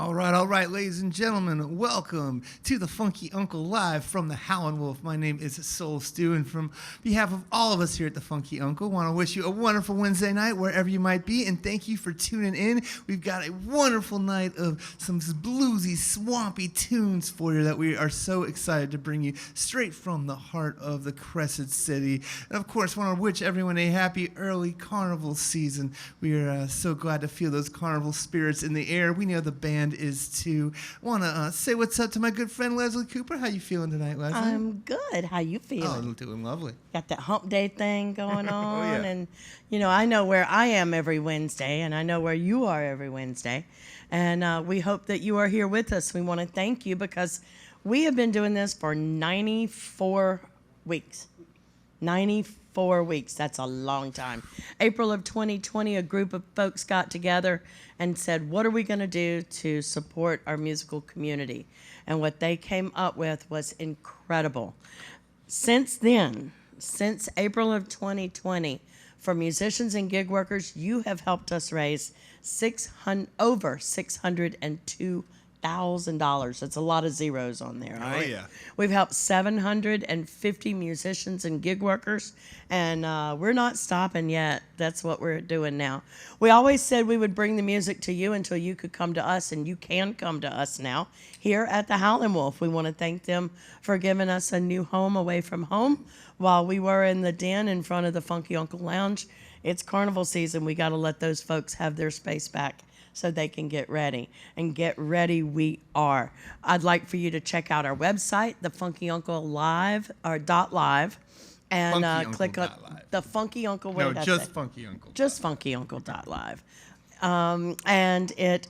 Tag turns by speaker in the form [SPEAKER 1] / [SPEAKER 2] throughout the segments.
[SPEAKER 1] All right, ladies and gentlemen, welcome to the Funky Uncle Live from the Howlin Wolf. My name is Soul Stew, and from behalf of all of us here at the Funky Uncle, I want to wish you a wonderful Wednesday night wherever you might be, and thank you for tuning in. We've got a wonderful night of some bluesy, swampy tunes for you that we are so excited to bring you straight from the heart of the Crescent City. And of course, I want to wish everyone a happy early carnival season. We are so glad to feel those carnival spirits in the air. We know the band is too. Want to say what's up to my good friend Leslie Cooper. How you feeling tonight, Leslie?
[SPEAKER 2] I'm good. How you feeling?
[SPEAKER 1] Oh, I'm doing lovely.
[SPEAKER 2] Got that hump day thing going on.
[SPEAKER 1] Oh, yeah.
[SPEAKER 2] And, you know, I know where I am every Wednesday, and I know where you are every Wednesday. And we hope that you are here with us. We want to thank you because we have been doing this for 94 weeks. 94 weeks. That's a long time. April of 2020, a group of folks got together and said, what are we going to do to support our musical community? And what they came up with was incredible. Since then, since April of 2020, for musicians and gig workers, you have helped us raise over $602,000. That's a lot of zeros on there. All right?
[SPEAKER 1] Yeah.
[SPEAKER 2] We've helped 750 musicians and gig workers, and we're not stopping yet. That's what we're doing now. We always said we would bring the music to you until you could come to us, and you can come to us now here at the Howlin Wolf. We want to thank them for giving us a new home away from home while we were in the den in front of the Funky Uncle Lounge. It's carnival season. We got to let those folks have their space back so they can get ready. And get ready we are. I'd like for you to check out our website, the Funky Uncle Live, or .live, and click on the Funky Uncle.
[SPEAKER 1] No, just Funky Uncle.
[SPEAKER 2] Just funkyuncle.live. And it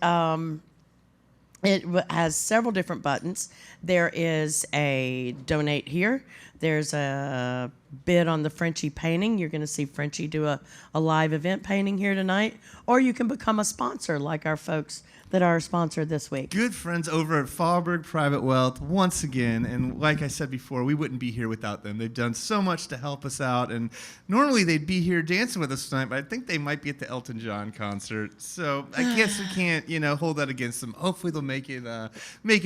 [SPEAKER 2] has several different buttons. There is a donate here. There's a bid on the Frenchy Painting. You're going to see Frenchy do a live event painting here tonight. Or you can become a sponsor like our folks that are our sponsor this week.
[SPEAKER 1] Good friends over at Fallberg Private Wealth once again, and like I said before, we wouldn't be here without them. They've done so much to help us out, and normally they'd be here dancing with us tonight, but I think they might be at the Elton John concert, so I guess we can't, hold that against them. Hopefully they'll make it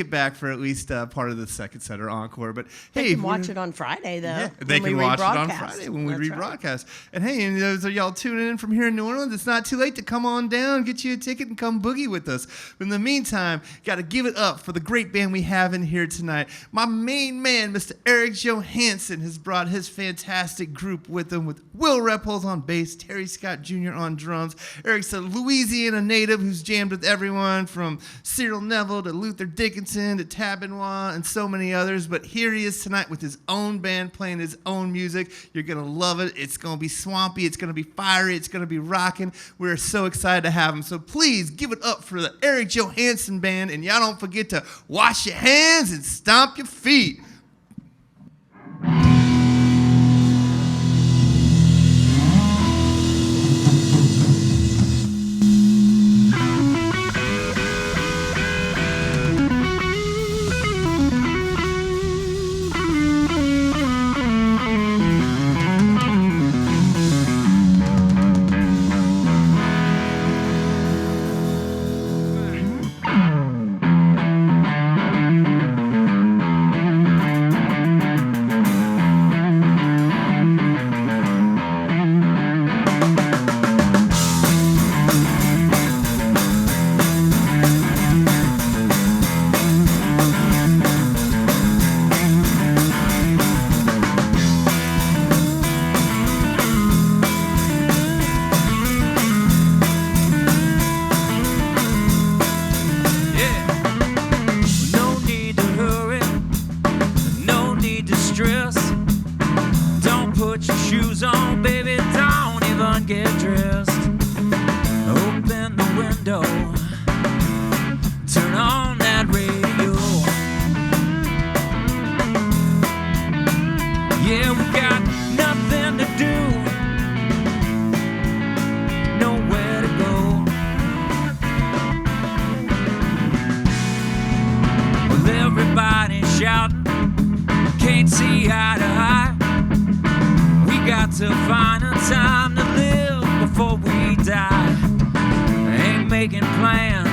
[SPEAKER 1] back for at least part of the second set or encore. But
[SPEAKER 2] they can watch it on Friday though.
[SPEAKER 1] Yeah, they can watch it on Friday when we rebroadcast. Right. And hey, and those of y'all tuning in from here in New Orleans, it's not too late to come on down, get you a ticket, and come boogie with us. But in the meantime, got to give it up for the great band we have in here tonight. My main man, Mr. Eric Johanson, has brought his fantastic group with him, with Will Reppold on bass, Terry Scott Jr. on drums. Eric's a Louisiana native who's jammed with everyone from Cyril Neville to Luther Dickinson to Tabinois and so many others. But here he is tonight with his own band playing his own music. You're going to love it. It's going to be swampy. It's going to be fiery. It's going to be rocking. We're so excited to have him. So please give it up for the Eric Johanson Band, and y'all don't forget to wash your hands and stomp your feet.
[SPEAKER 3] to find a time to live before we die. Ain't making plans,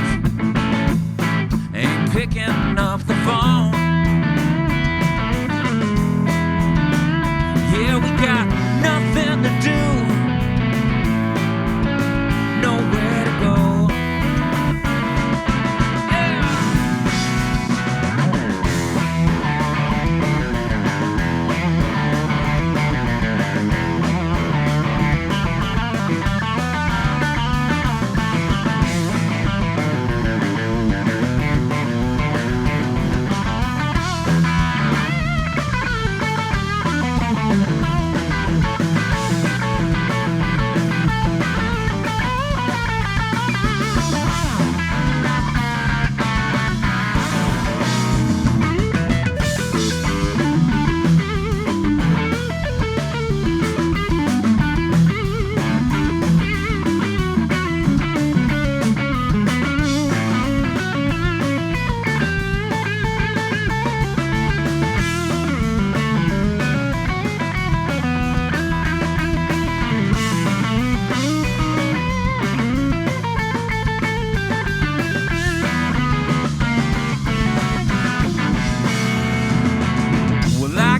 [SPEAKER 3] picking up the phone. Yeah, we got nothing to do, nowhere to go.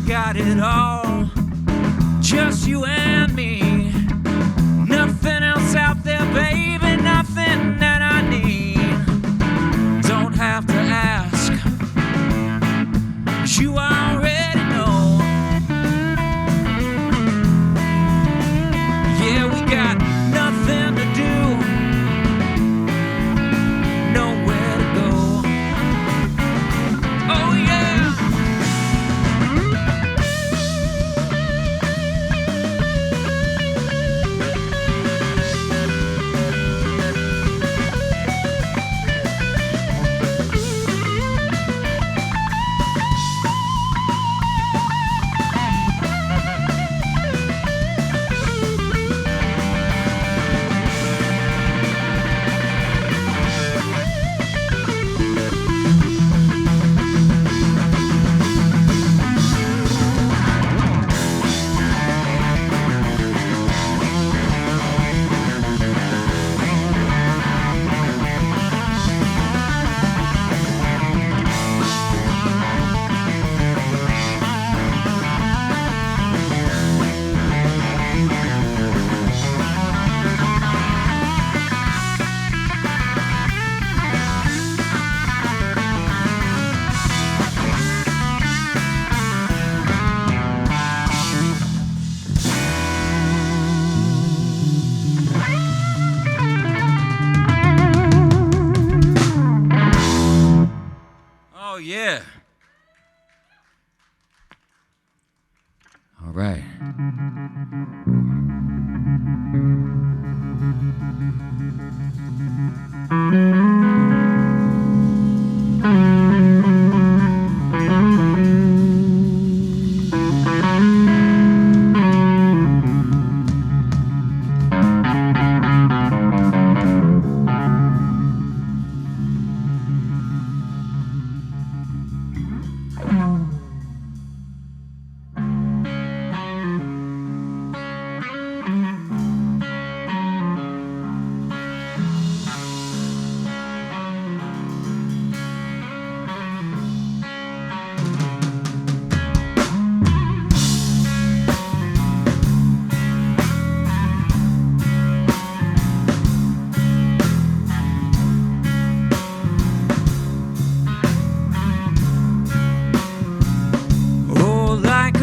[SPEAKER 3] Got it all, just you and me. Nothing else out there, baby, nothing that I need. Don't have to ask, 'cause you already know. Yeah, we got nothing to do, nowhere to go. Oh yeah. Oh, yeah. All right.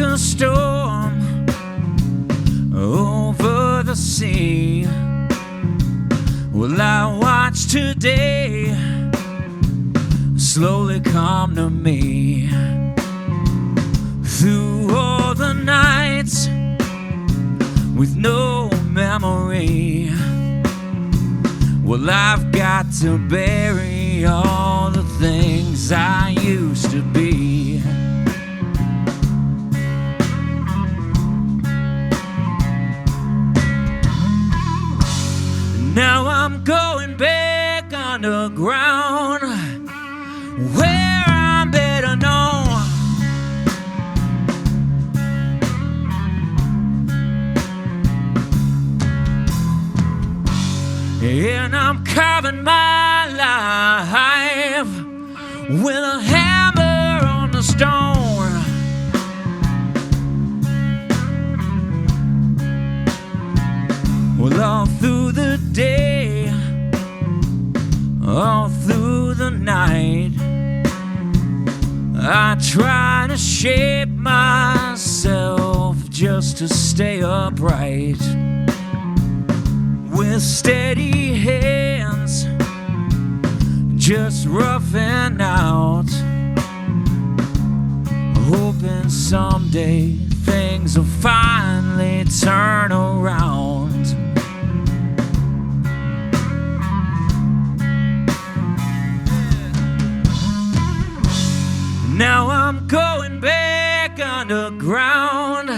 [SPEAKER 3] A storm over the sea. Well, I watch today slowly come to me. Through all the nights with no memory. Well, I've got to bury all the things I used to be. Now I'm going back underground, where I'm better known. And I'm carving my life with a hammer on the stone. Well, all through the day, all through the night, I try to shape myself just to stay upright. With steady hands, just roughing out, hoping someday things will finally turn around. Now I'm going back underground,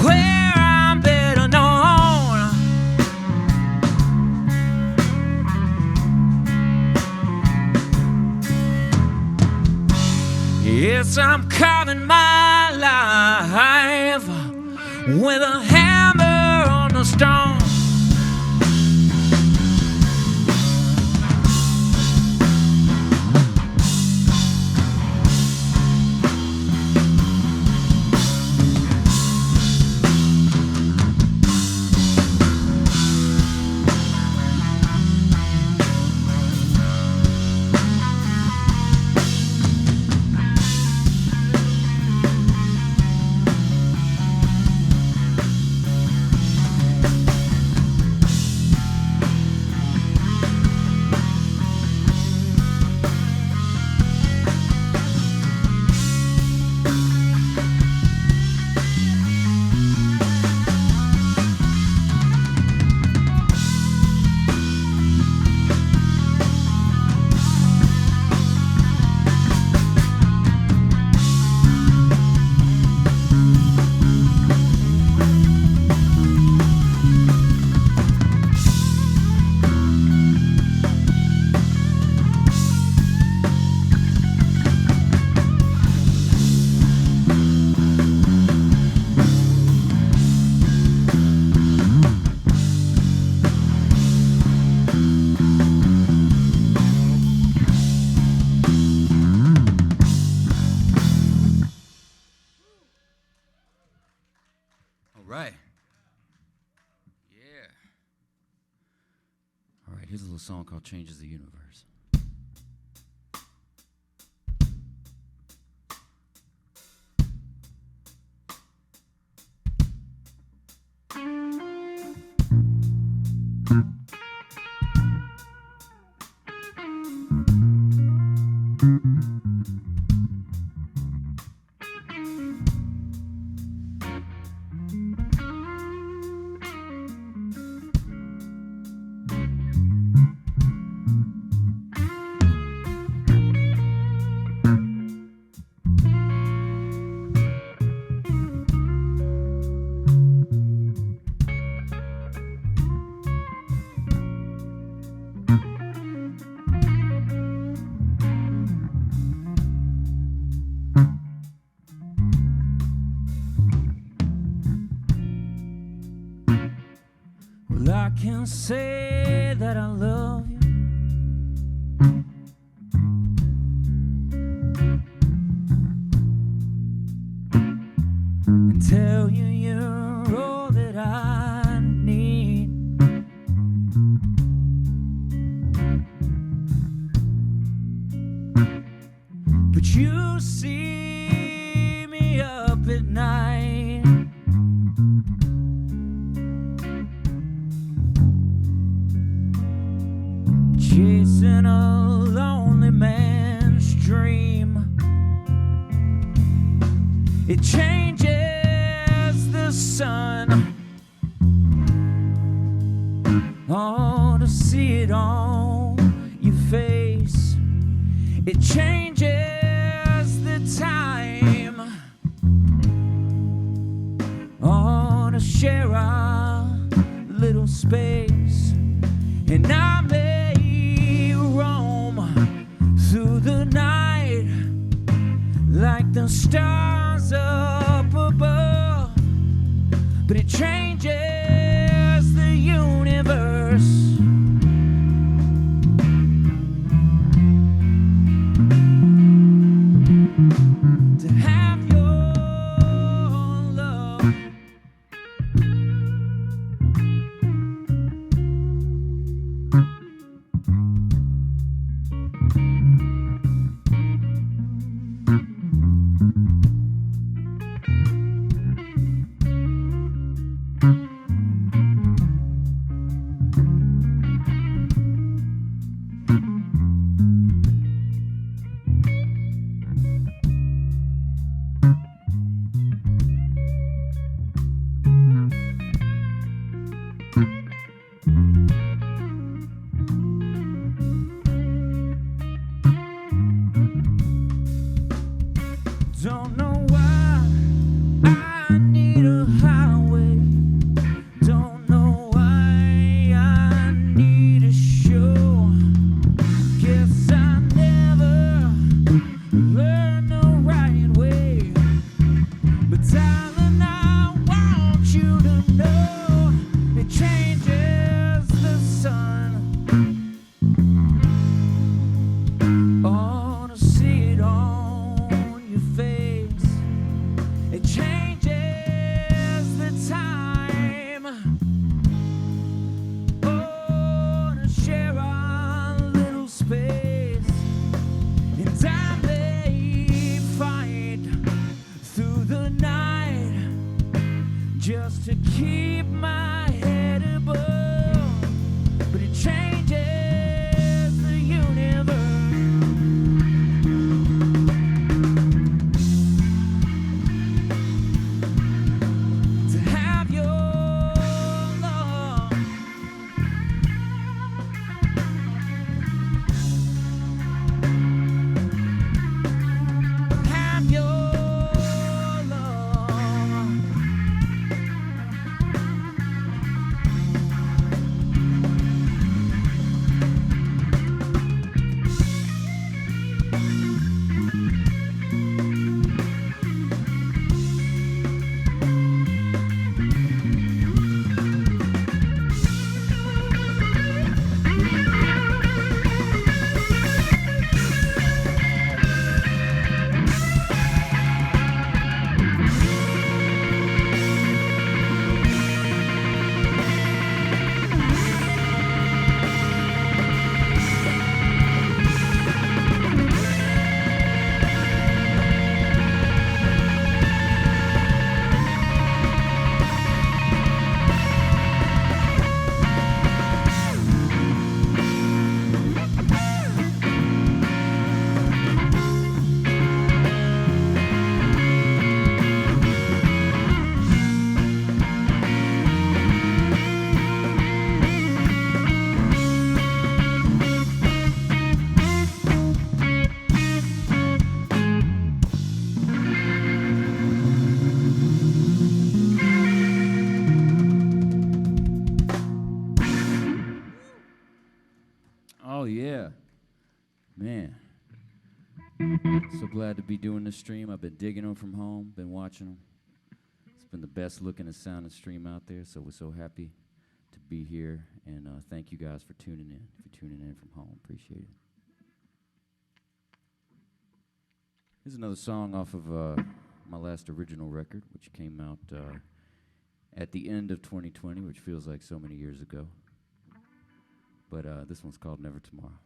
[SPEAKER 3] where I'm better known. Yes, I'm carving my life with a hammer on the stone. Here's a little song called Changes the Universe. Well, I can say that I love you, and tell you you're all that I need. But you see me up at night, chasing a lonely man's dream. It changes the sun, oh, to see it on your face. It changes the time, oh, to share our little space. And I may roam through the night like the stars up above, but it changes the universe. Don't know why I need a highway. Don't know why I need a show. Guess I never learned the right way. But darling, I want you to know it changes the sun. Oh, to see it on your face. It changes the time. Oh, to share our little space. And I may fight through the night just to keep my head above. But it changes the universe. To have your love, have your love.
[SPEAKER 4] Oh, yeah. Man. So glad to be doing this stream. I've been digging them from home, been watching them. It's been the best looking and sounding stream out there, so we're so happy to be here. And thank you guys for tuning in. If you're tuning in from home, appreciate it. Here's another song off of my last original record, which came out at the end of 2020, which feels like so many years ago. But this one's called Never Tomorrow.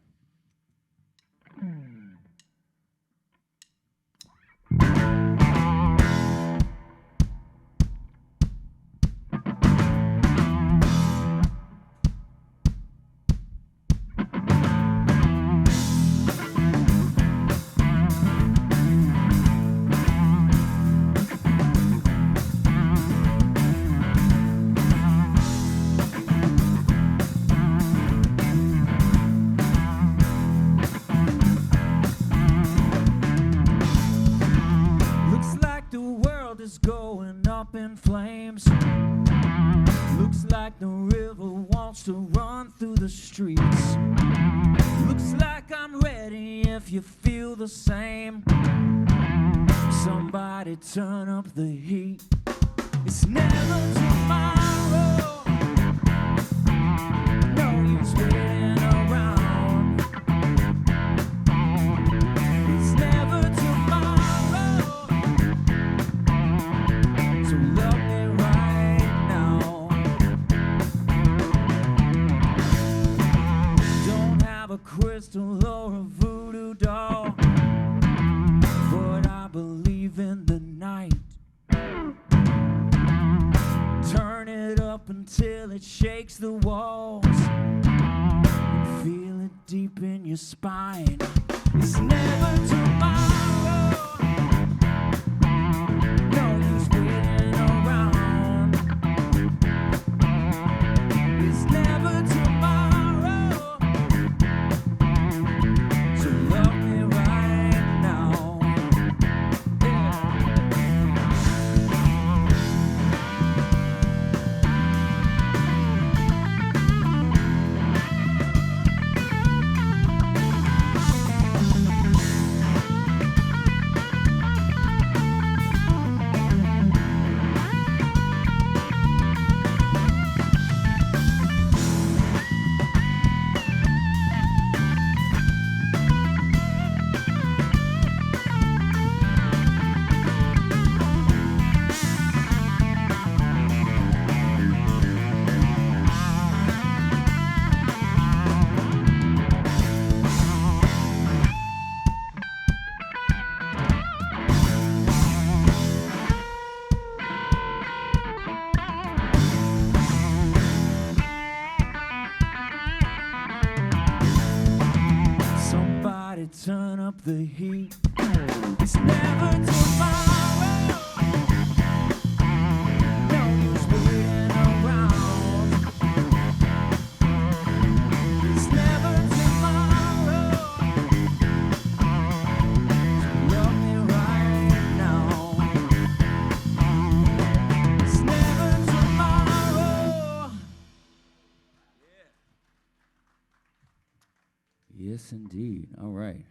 [SPEAKER 4] Is going up in flames. Looks like the river wants to run through the streets. Looks like I'm ready if you feel the same. Somebody turn up the heat. It's never tomorrow. No use waiting around. It's never tomorrow. So love me right now. Don't have a crystal or a
[SPEAKER 3] a voodoo doll, but I believe in the night. Turn it up until it shakes the walls. Feel it deep in your spine. It's never tomorrow. No use waiting around. It's never tomorrow. So love me right now. Somebody turn up the heat. It's never tomorrow. No use waiting around. It's never tomorrow. So love me right now. It's never tomorrow.
[SPEAKER 4] Yes, indeed. All right.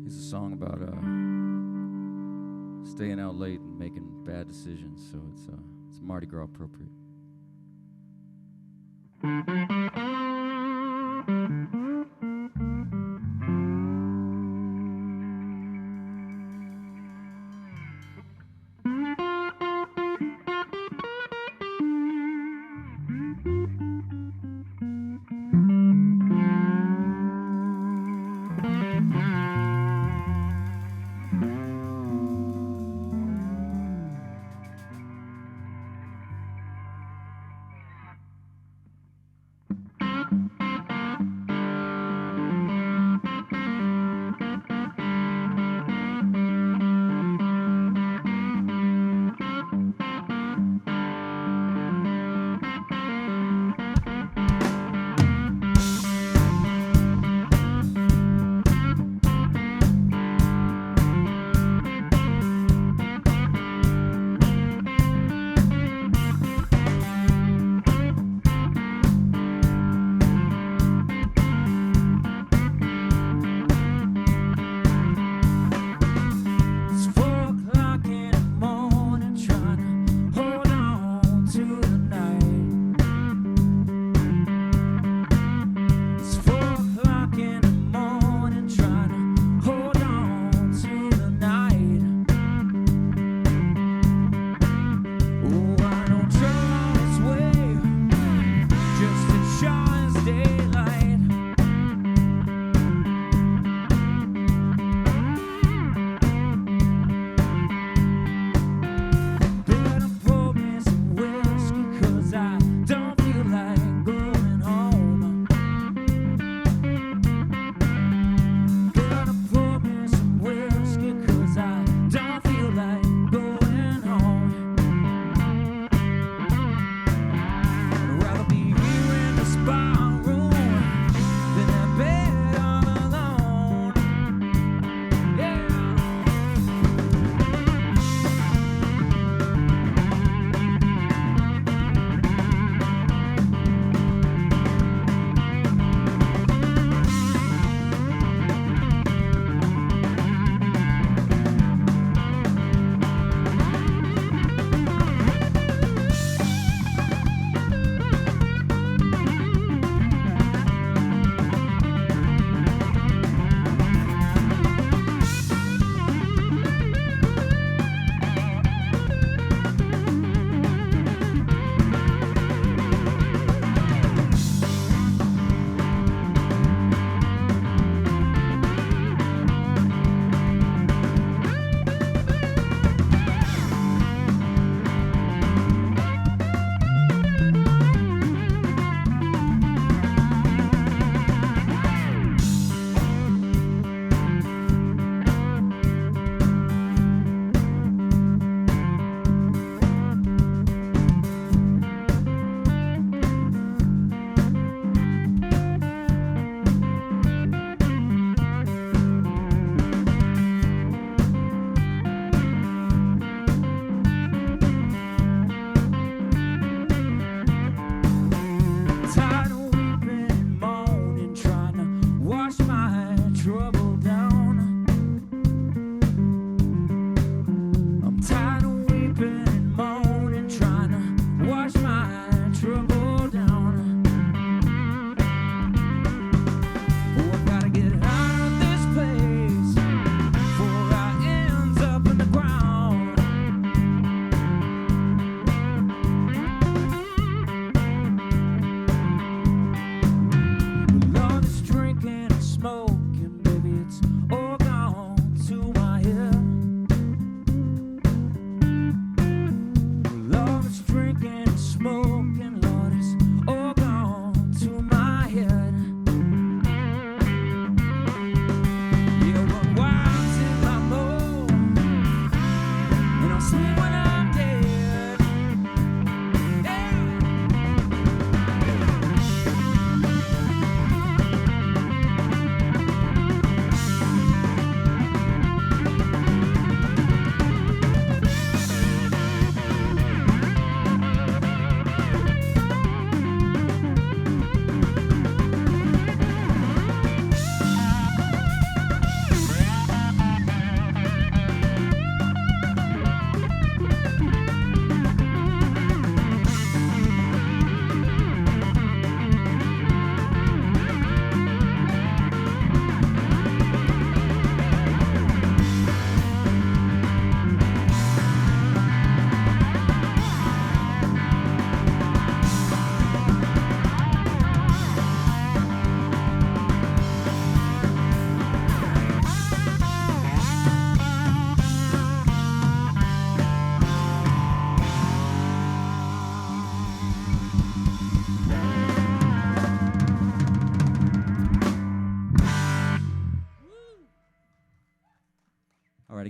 [SPEAKER 4] It's a song about staying out late and making bad decisions, so it's Mardi Gras appropriate.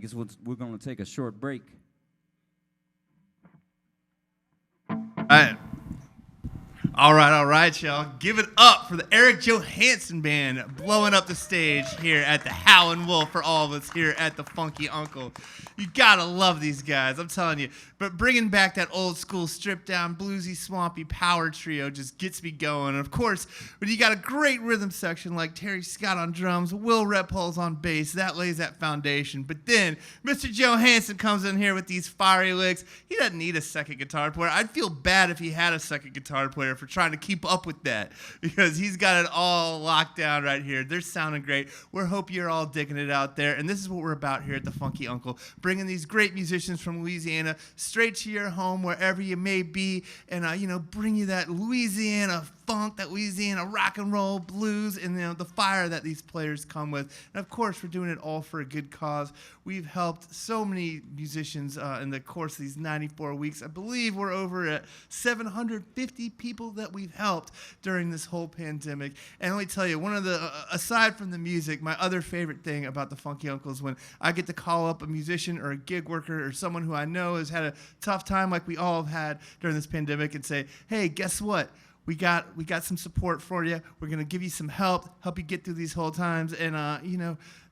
[SPEAKER 4] guess we're going to take a short break.
[SPEAKER 1] All right, y'all. Give it up for the Eric Johanson Band blowing up the stage here at the Howlin' Wolf for all of us here at the Funky Uncle. You gotta love these guys, I'm telling you. But bringing back that old school stripped down, bluesy, swampy power trio just gets me going. And of course, when you got a great rhythm section like Terry Scott on drums, Will Repholz on bass, that lays that foundation. But then Mr. Johanson comes in here with these fiery licks. He doesn't need a second guitar player. I'd feel bad if he had a second guitar player for trying to keep up with that, because he's got it all locked down right here. They're sounding great. We hope you're all digging it out there. And this is what we're about here at the Funky Uncle, bringing these great musicians from Louisiana straight to your home wherever you may be, and bring you that Louisiana funk, that Louisiana rock and roll blues, and the fire that these players come with. And of course, we're doing it all for a good cause. We've helped so many musicians in the course of these 94 weeks. I believe we're over at 750 people that we've helped during this whole pandemic. And let me tell you, one of the aside from the music, my other favorite thing about the Funky Uncle is when I get to call up a musician or a gig worker or someone who I know has had a tough time like we all have had during this pandemic and say, hey, guess what? We got some support for you. We're going to give you some help you get through these whole times. And,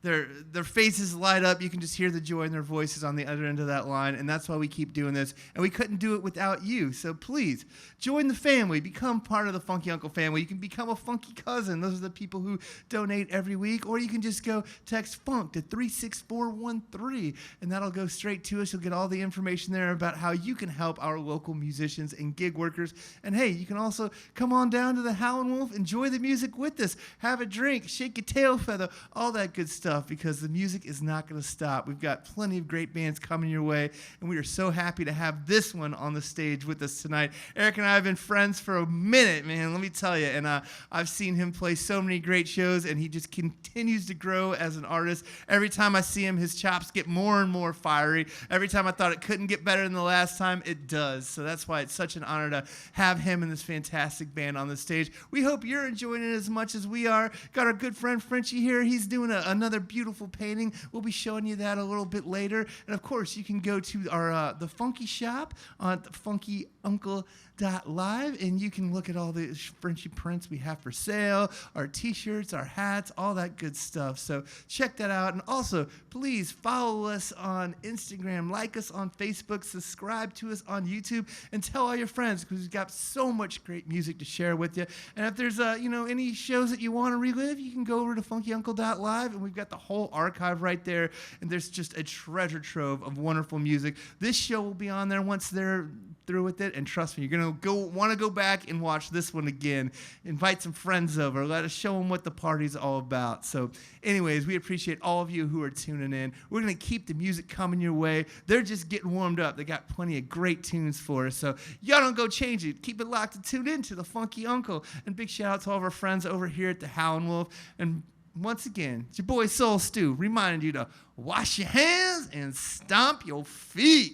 [SPEAKER 1] their faces light up. You can just hear the joy in their voices on the other end of that line. And that's why we keep doing this. And we couldn't do it without you. So please, join the family. Become part of the Funky Uncle family. You can become a funky cousin. Those are the people who donate every week. Or you can just go text FUNK to 36413. And that'll go straight to us. You'll get all the information there about how you can help our local musicians and gig workers. And, hey, you can also come on down to the Howlin' Wolf. Enjoy the music with us. Have a drink. Shake your tail feather. All that good stuff. Because the music is not going to stop. We've got plenty of great bands coming your way, and we are so happy to have this one on the stage with us tonight. Eric and I have been friends for a minute, man, let me tell you, and I've seen him play so many great shows, and he just continues to grow as an artist. Every time I see him, his chops get more and more fiery. Every time I thought it couldn't get better than the last time, it does. So that's why it's such an honor to have him and this fantastic band on the stage. We hope you're enjoying it as much as we are. Got our good friend Frenchy here. He's doing another beautiful painting. We'll be showing you that a little bit later. And of course, you can go to our the Funky Shop on funkyuncle.live, and you can look at all the Frenchy prints we have for sale, our t-shirts, our hats, all that good stuff. So check that out. And also, please follow us on Instagram, like us on Facebook, subscribe to us on YouTube, and tell all your friends, because we've got so much great music to share with you. And if there's any shows that you want to relive, you can go over to funkyuncle.live, and we've got the whole archive right there, and there's just a treasure trove of wonderful music. This show will be on there once they're through with it, and trust me, you're gonna want to go back and watch this one again. Invite some friends over, let us show them what the party's all about. So anyways, we appreciate all of you who are tuning in. We're gonna keep the music coming your way. They're just getting warmed up. They got plenty of great tunes for us, so y'all don't go change it. Keep it locked and tuned in to the Funky Uncle. And big shout out to all of our friends over here at the Howlin' Wolf. And once again, it's your boy Soul Stew reminding you to wash your hands and stomp your feet.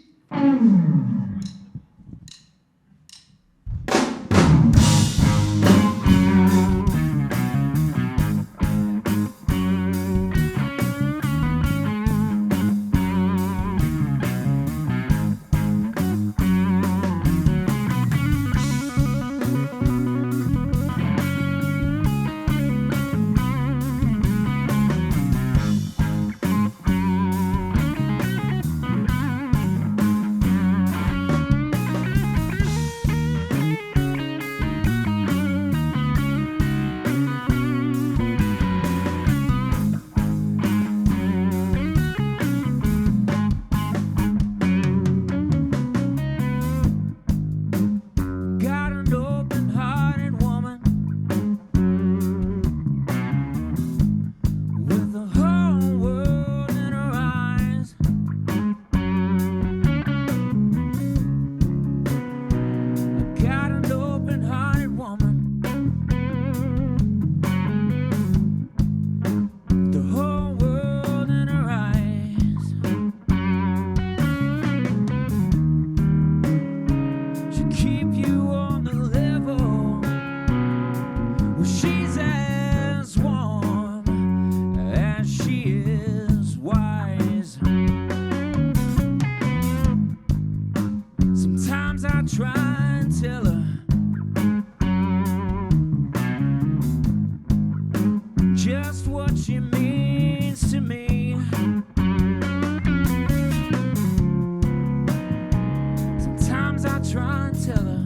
[SPEAKER 3] try and tell her just what she means to me. Sometimes I try and tell her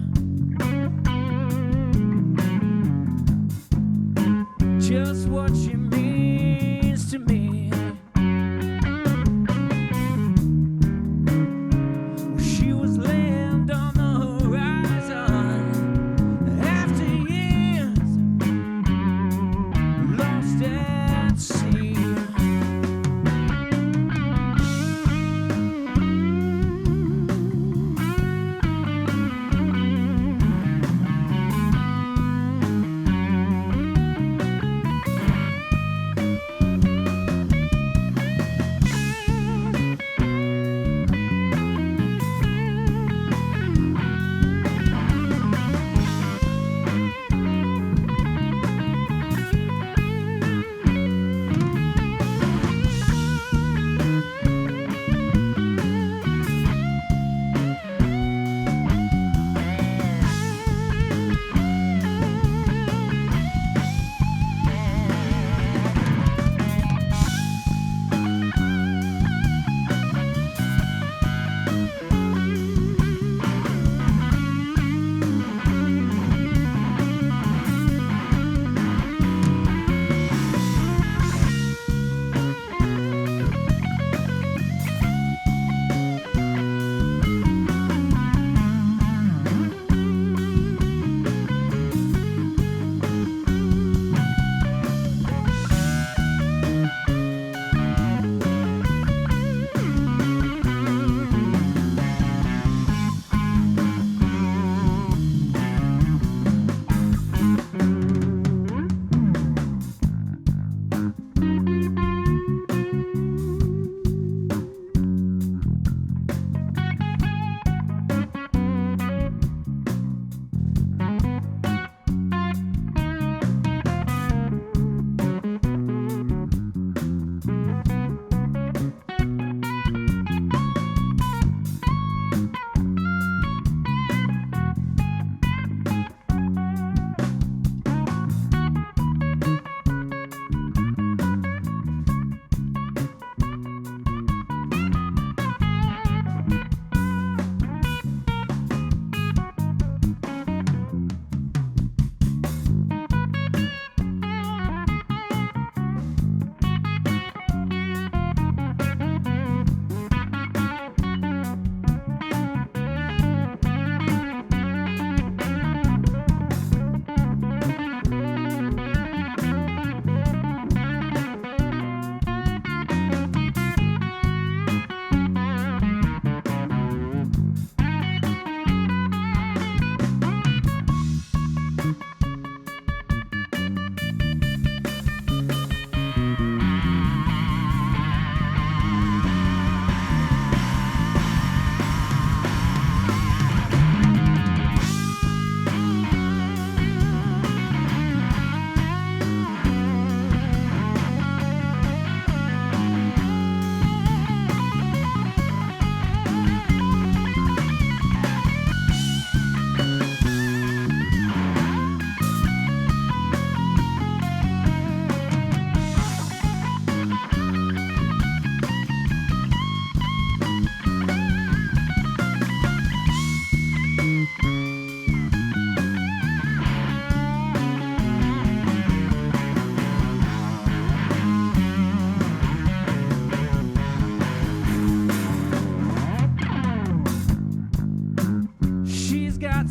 [SPEAKER 3] just what she means to me. She was land on the horizon after years lost at sea.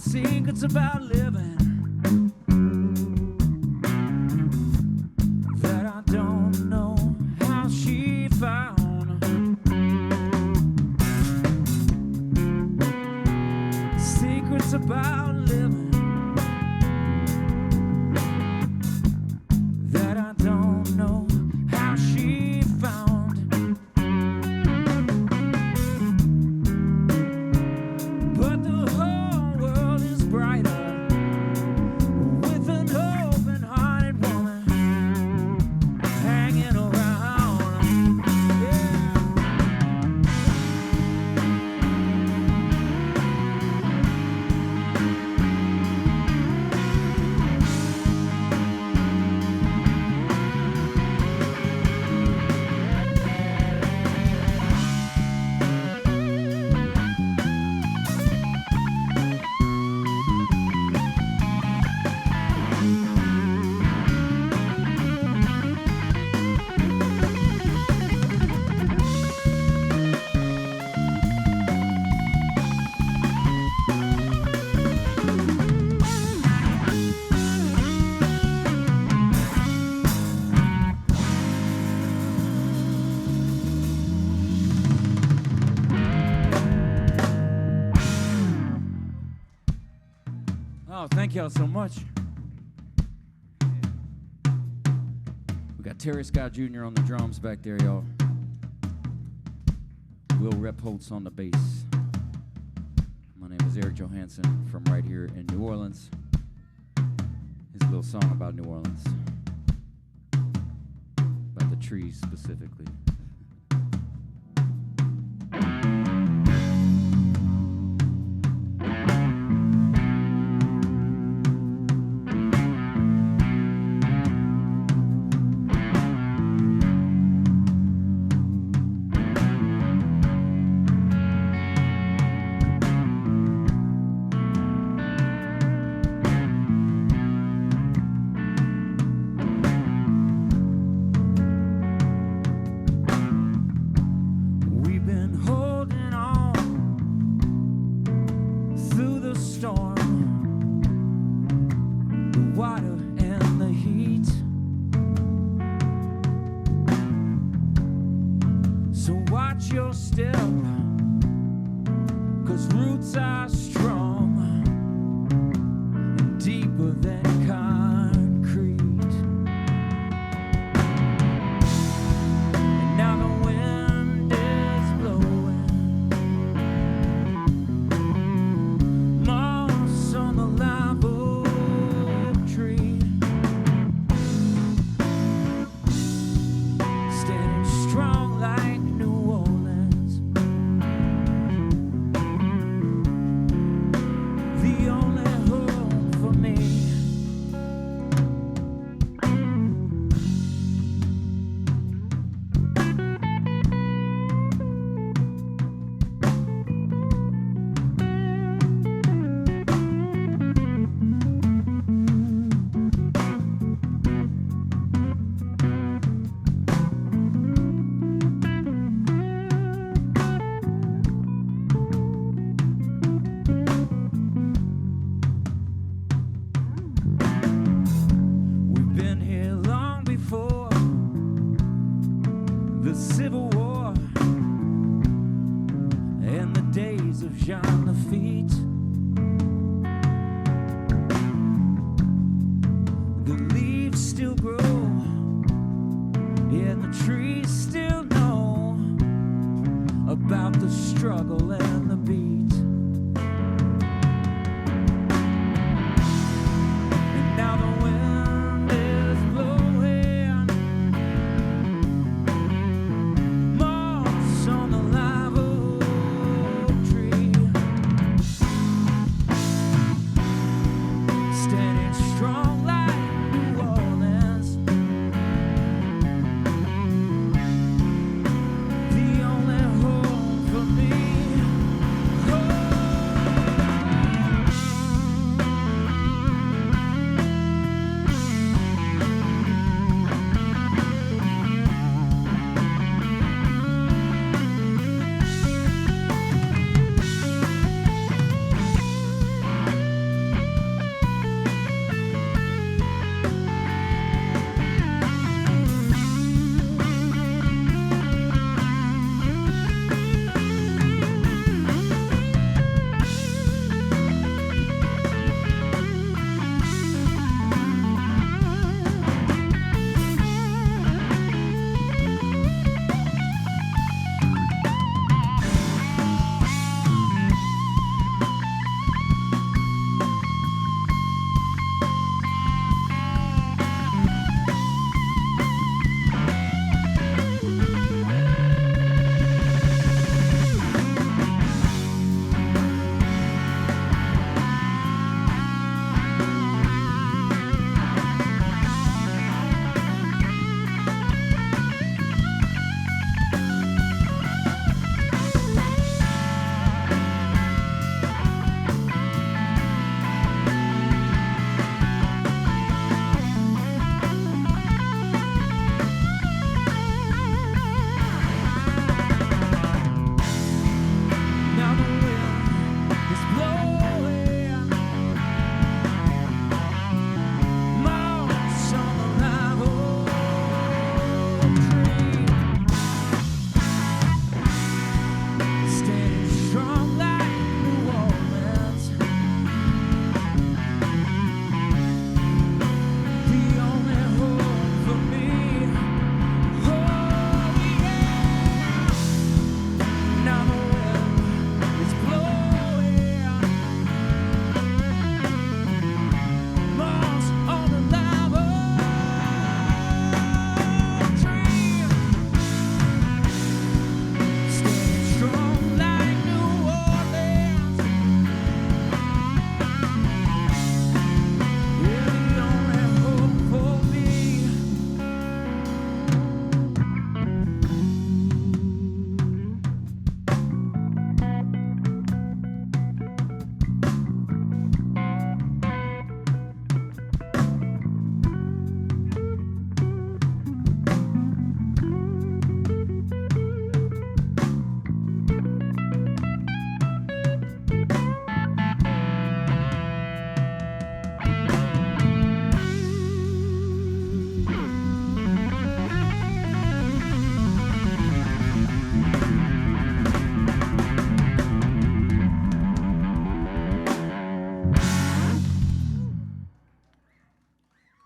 [SPEAKER 3] Secrets about living that I don't know how she found. Secrets about living that I don't know how she found. But the whole world is brighter with an open-hearted woman hanging around. Yeah.
[SPEAKER 4] Oh, thank y'all so much. We got Terry Scott Jr. on the drums back there, y'all. Will Repholtz on the bass. My name is Eric Johanson from right here in New Orleans. His little song about New Orleans. About the trees specifically.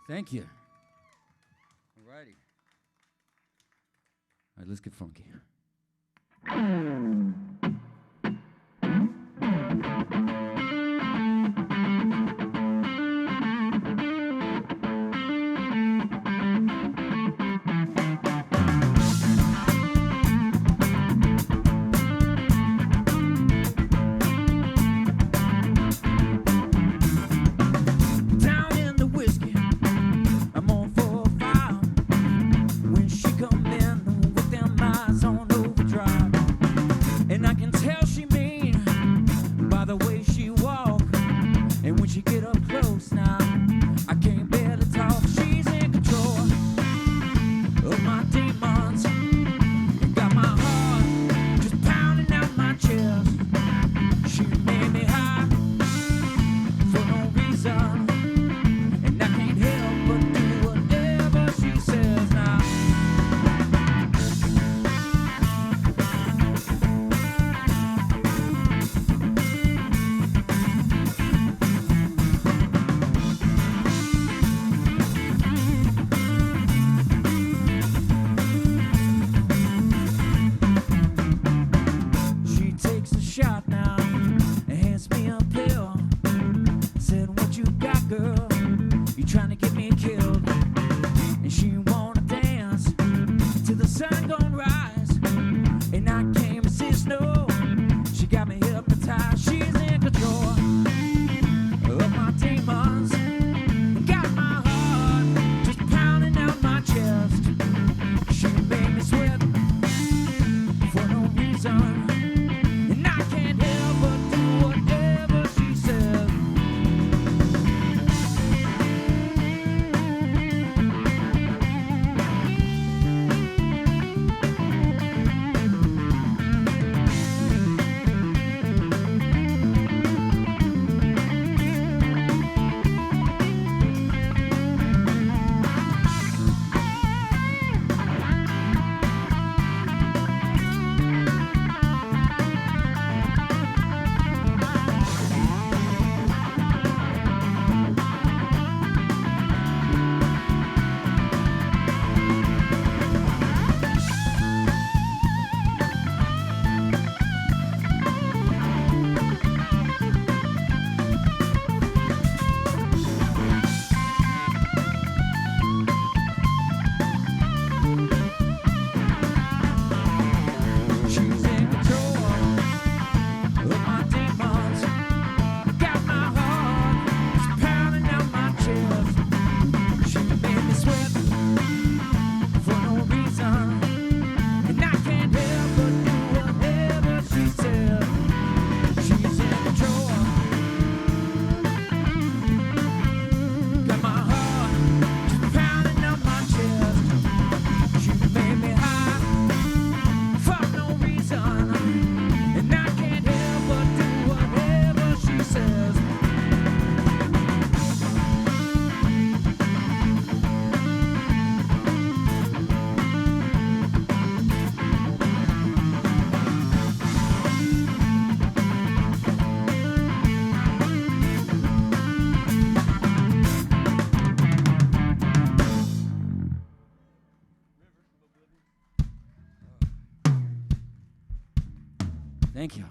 [SPEAKER 4] Thank you. All righty. All right, let's get funky.
[SPEAKER 3] Down in the whiskey, I'm on for a file. When she come in with them eyes on overdrive, and I can tell she mean by the way she walk. And when she get up close now, I can't bear to talk. She's in control of my demons, and got my heart just pounding out my chest. She made me high for no reason, and I can't help but do whatever she says now. She takes a shot now and hands me a pill. Said, what you got, girl? You trying to get me killed? And she wanna dance till the sun gon' rise, and I can't resist, no. She got me hypnotized. She's in control of my demons, got my heart just pounding out my chest. She made me sweat for no reason, and I can't help but do whatever she says. She's in control of my demons, got my heart just pounding out my chest. She made me sweat for no reason, and I can't help but do whatever she says. She's in control, got my heart just pounding out my chest. She made me high for no reason, and I can't help but do whatever she says.
[SPEAKER 4] Thank you.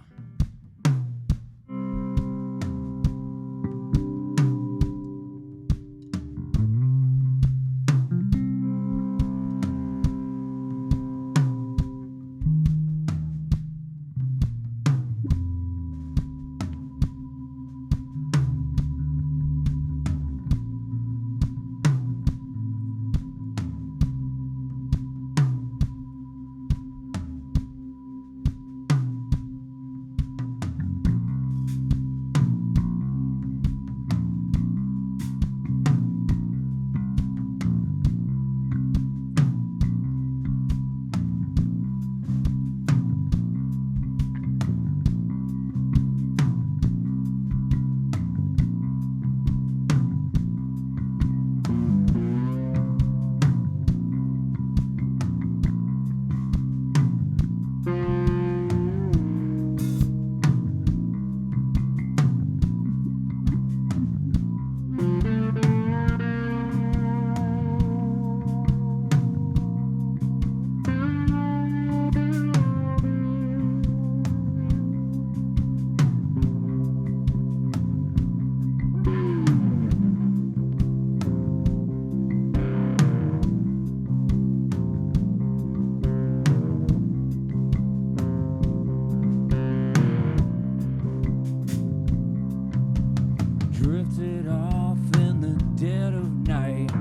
[SPEAKER 3] it off in the dead of night.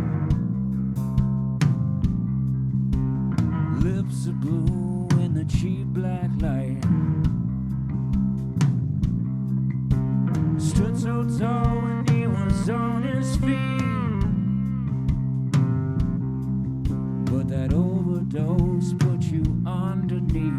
[SPEAKER 3] Lips are blue in the cheap black light. Stood so tall when he was on his feet, but that overdose put you underneath.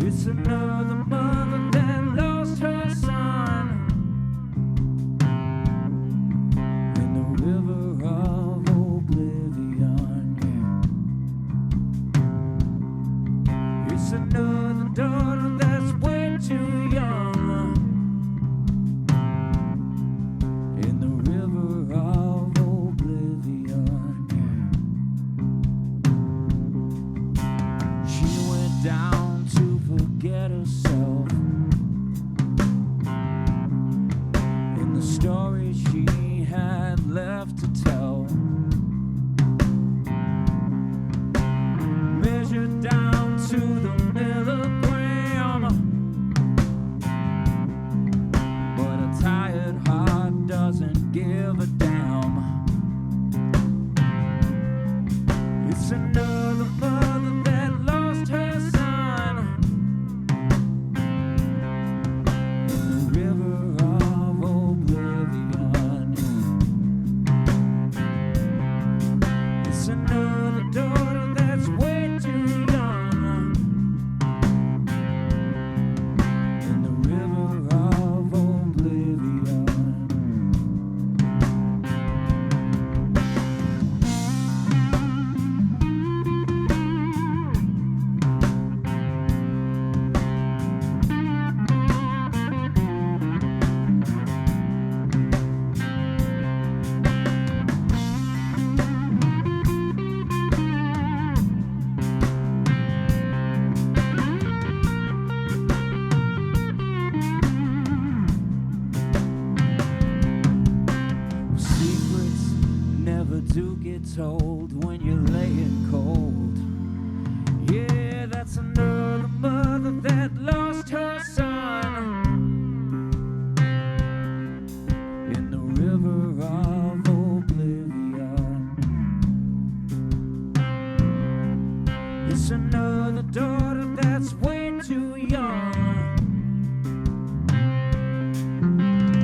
[SPEAKER 3] It's another mother that lost her son in the river of oblivion. Yeah. It's another daughter that's way too young in the river of oblivion. Yeah. She went down to forget herself in the story she had left to tell. Measured down to the milligram, but a tired heart doesn't give a damn. It's another mother that lost her son in the river of oblivion. It's another daughter that's way too young in the river of oblivion. Secrets never do get told when you're laying cold. Yeah, that's another mother that lost her son in the river of oblivion. It's another daughter that's way too young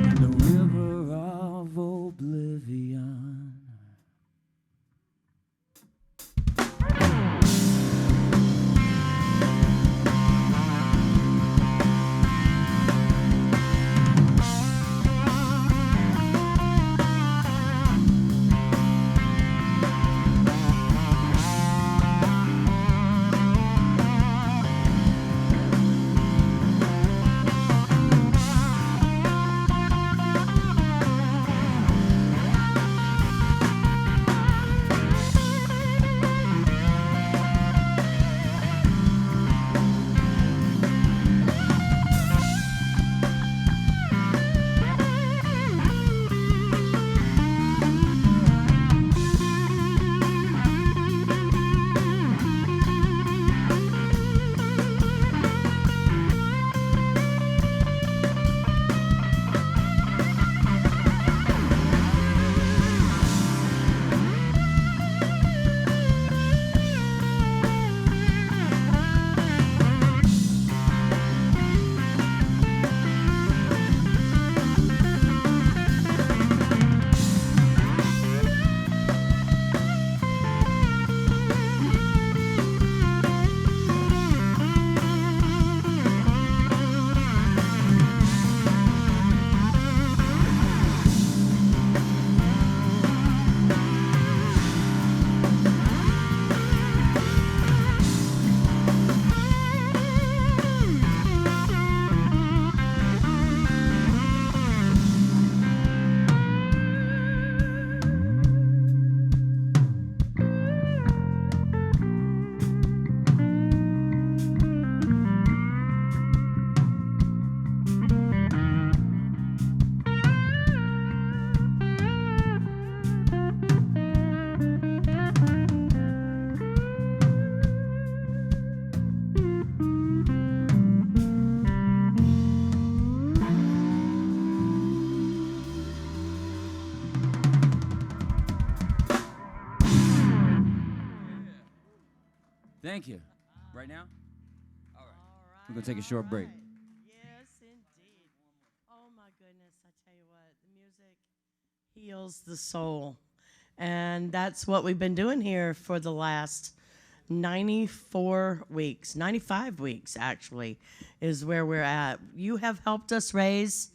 [SPEAKER 3] in the river of oblivion.
[SPEAKER 4] Thank you. Right now? All right. We're going to take a short break.
[SPEAKER 2] Yes, indeed. Oh, my goodness. I tell you what, the music heals the soul. And that's what we've been doing here for the last 94 weeks, 95 weeks, actually, is where we're at. You have helped us raise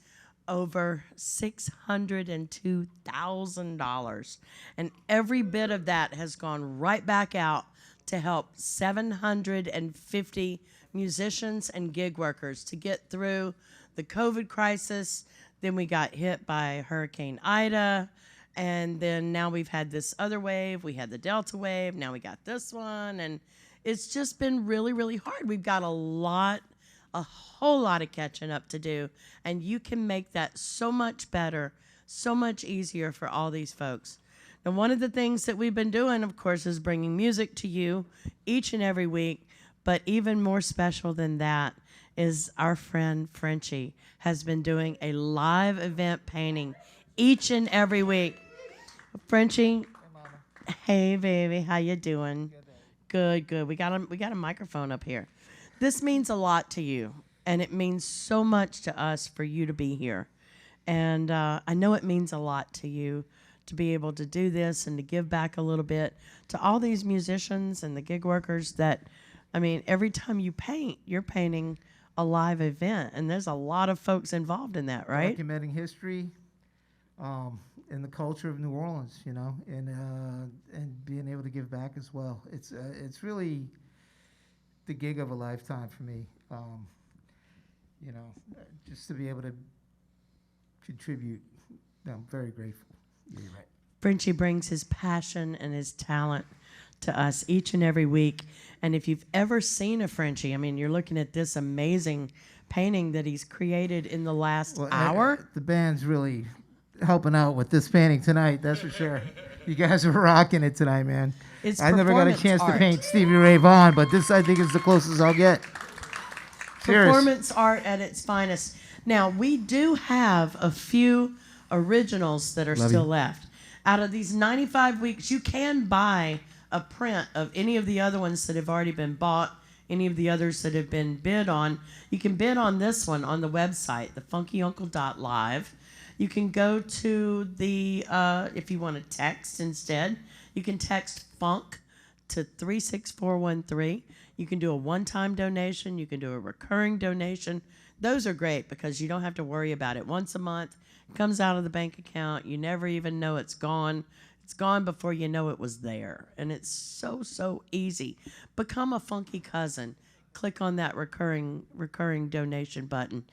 [SPEAKER 2] over $602,000. And every bit of that has gone right back out to help 750 musicians and gig workers to get through the COVID crisis. Then we got hit by Hurricane Ida. And then now we've had this other wave. We had the Delta wave. Now we got this one. And it's just been really, really hard. We've got a whole lot of catching up to do. And you can make that so much better, so much easier for all these folks. Now, one of the things that we've been doing, of course, is bringing music to you each and every week. But even more special than that is our friend Frenchy has been doing a live event painting each and every week. Frenchy, hey baby, how you doing? Good. We got a microphone up here. This means a lot to you, and it means so much to us for you to be here. And I know it means a lot to you to be able to do this and to give back a little bit to all these musicians and the gig workers that, I mean, every time you paint, you're painting a live event, and there's a lot of folks involved in that, right?
[SPEAKER 5] Documenting history. In the culture of New Orleans, you know, and being able to give back as well. It's really the gig of a lifetime for me. You know, just to be able to contribute. I'm very grateful. You're right.
[SPEAKER 2] Frenchy brings his passion and his talent to us each and every week. And if you've ever seen a Frenchy, I mean, you're looking at this amazing painting that he's created in the last hour.
[SPEAKER 5] The band's really helping out with this painting tonight, that's for sure. You guys are rocking it tonight, man. I never got a chance to paint Stevie Ray Vaughan, but this, I think, is the closest I'll get. Cheers.
[SPEAKER 2] Performance art at its finest. Now, we do have a few originals that are still left. Out of these 95 weeks, you can buy a print of any of the other ones that have already been bought, any of the others that have been bid on. You can bid on this one on the website, thefunkyuncle.live. You can go to the, if you want to text instead, you can text FUNK to 36413. You can do a one-time donation. You can do a recurring donation. Those are great because you don't have to worry about it. Once a month, it comes out of the bank account. You never even know it's gone. It's gone before you know it was there. And it's so, so easy. Become a funky cousin. Click on that recurring donation button.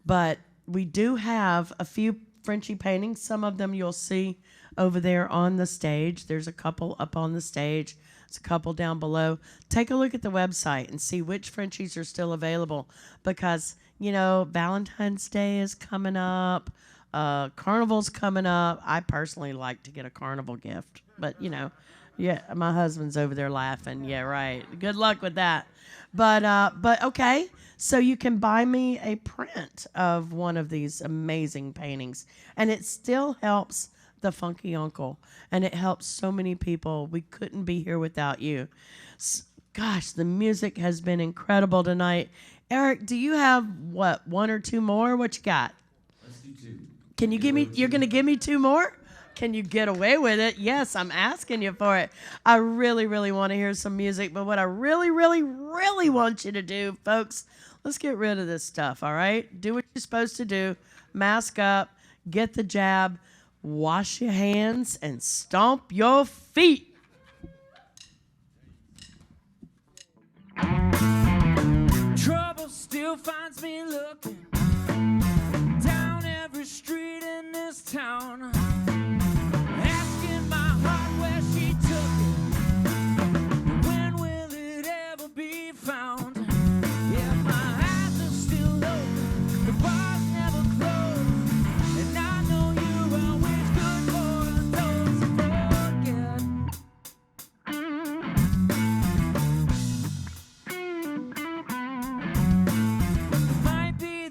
[SPEAKER 2] But we do have a few Frenchy paintings. Some of them you'll see over there on the stage. There's a couple up on the stage. There's a couple down below. Take a look at the website and see which Frenchies are still available because, you know, Valentine's Day is coming up. Carnival's coming up. I personally like to get a carnival gift. But, you know, yeah, my husband's over there laughing. Yeah, right. Good luck with that. But okay. So you can buy me a print of one of these amazing paintings. And it still helps the Funky Uncle. And it helps so many people. We couldn't be here without you. Gosh, the music has been incredible tonight. Eric, do you have, what, one or two more? What you got?
[SPEAKER 4] Let's do two.
[SPEAKER 2] Can you give me, you're going to give me two more? Can you get away with it? Yes, I'm asking you for it. I really, really want to hear some music. But what I really, really, really want you to do, folks, let's get rid of this stuff, all right? Do what you're supposed to do. Mask up, get the jab, wash your hands, and stomp your feet.
[SPEAKER 3] Trouble still finds me looking down every street in this town, asking my heart where she took it. When will it ever be found? Yeah, my eyes are still open, the bar's never closed, and I know you're always good for those who forget. Might be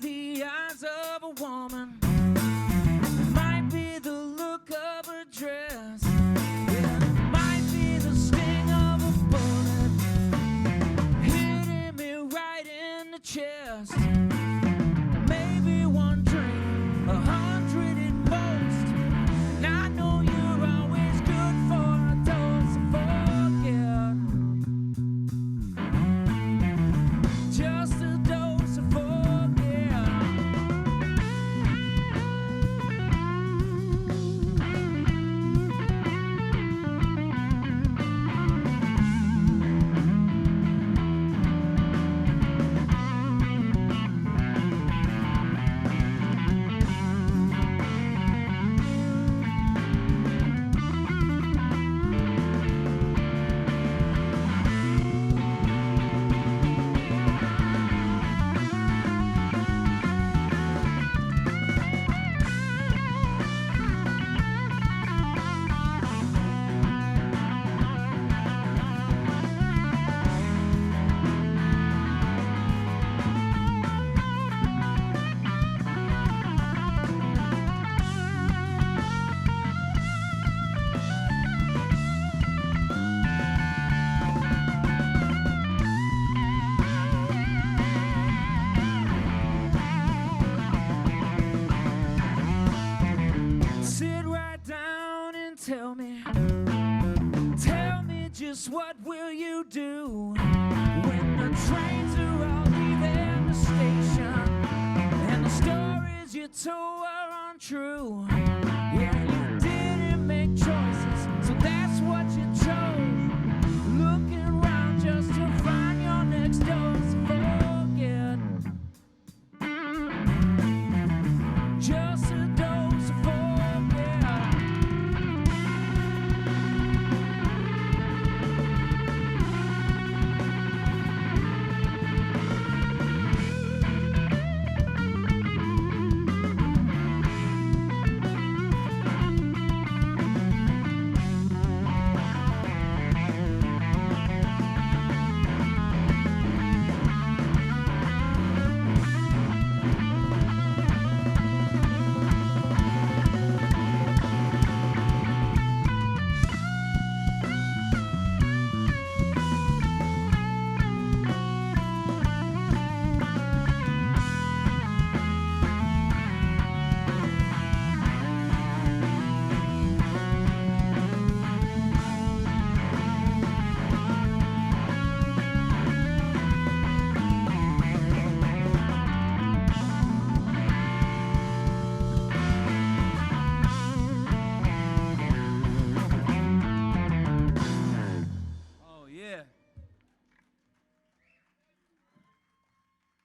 [SPEAKER 3] the chest. Maybe one drink, 100 at most. And I know you're always good for a dose of forget. Just a dose of forget. Sit right down and tell me just what will you do when the trains are all leaving the station and the stories you told were untrue. Yeah, you didn't make choices, so that's what you chose. Looking around just to find your next dose of forget. Just a dose of forget.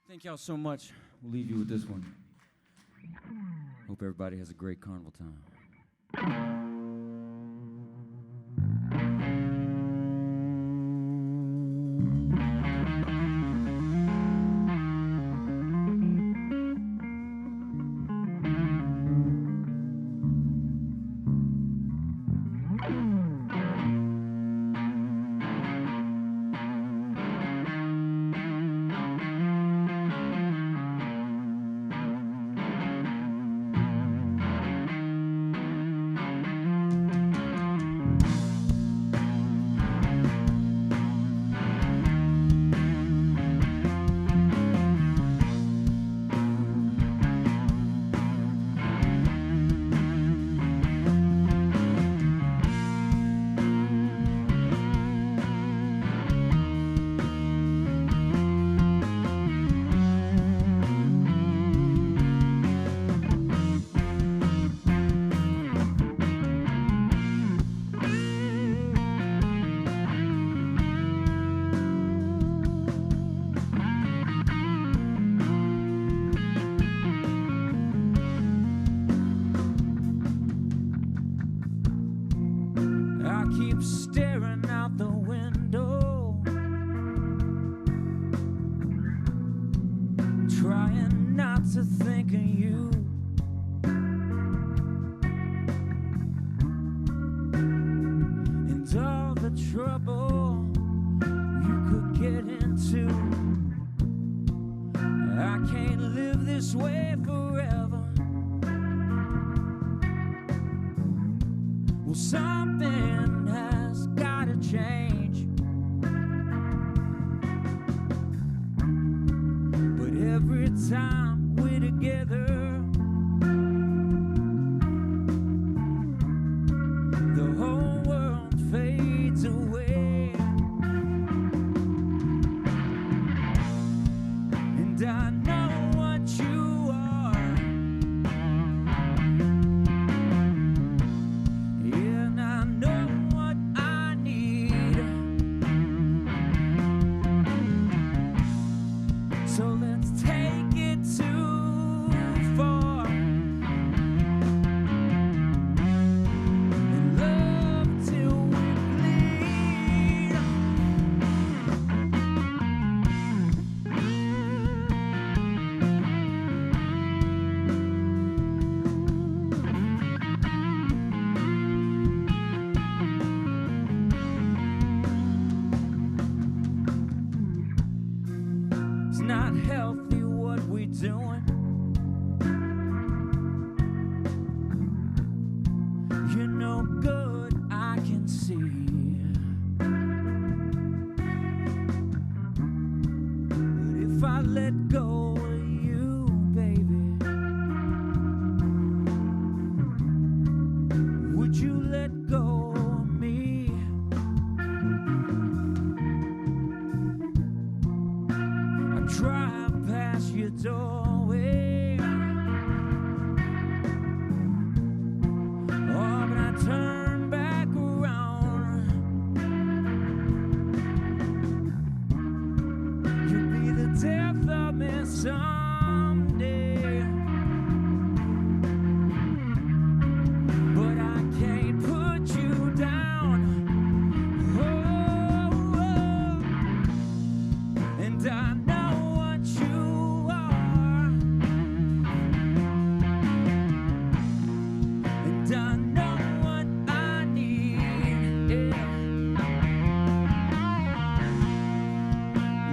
[SPEAKER 4] Thank y'all so much. We'll leave you with this one. Hope everybody has a great carnival time.
[SPEAKER 3] Keep staring out the window, trying not to think of you. And all the trouble you could get into. I can't live this way forever. Well, something has gotta change. time we're together, the whole world fades away. And I know what you are, and I know what I need. So let's take it too far and love till we bleed. It's not healthy what we're doing. You're no good, I can see. But if I let go of you, baby, would you let go of me? I drive past your doorway, oh, but I turn back around. You'll be the death of me someday, but I can't put you down. Oh, and I know what you are, and I know what I need. Yeah.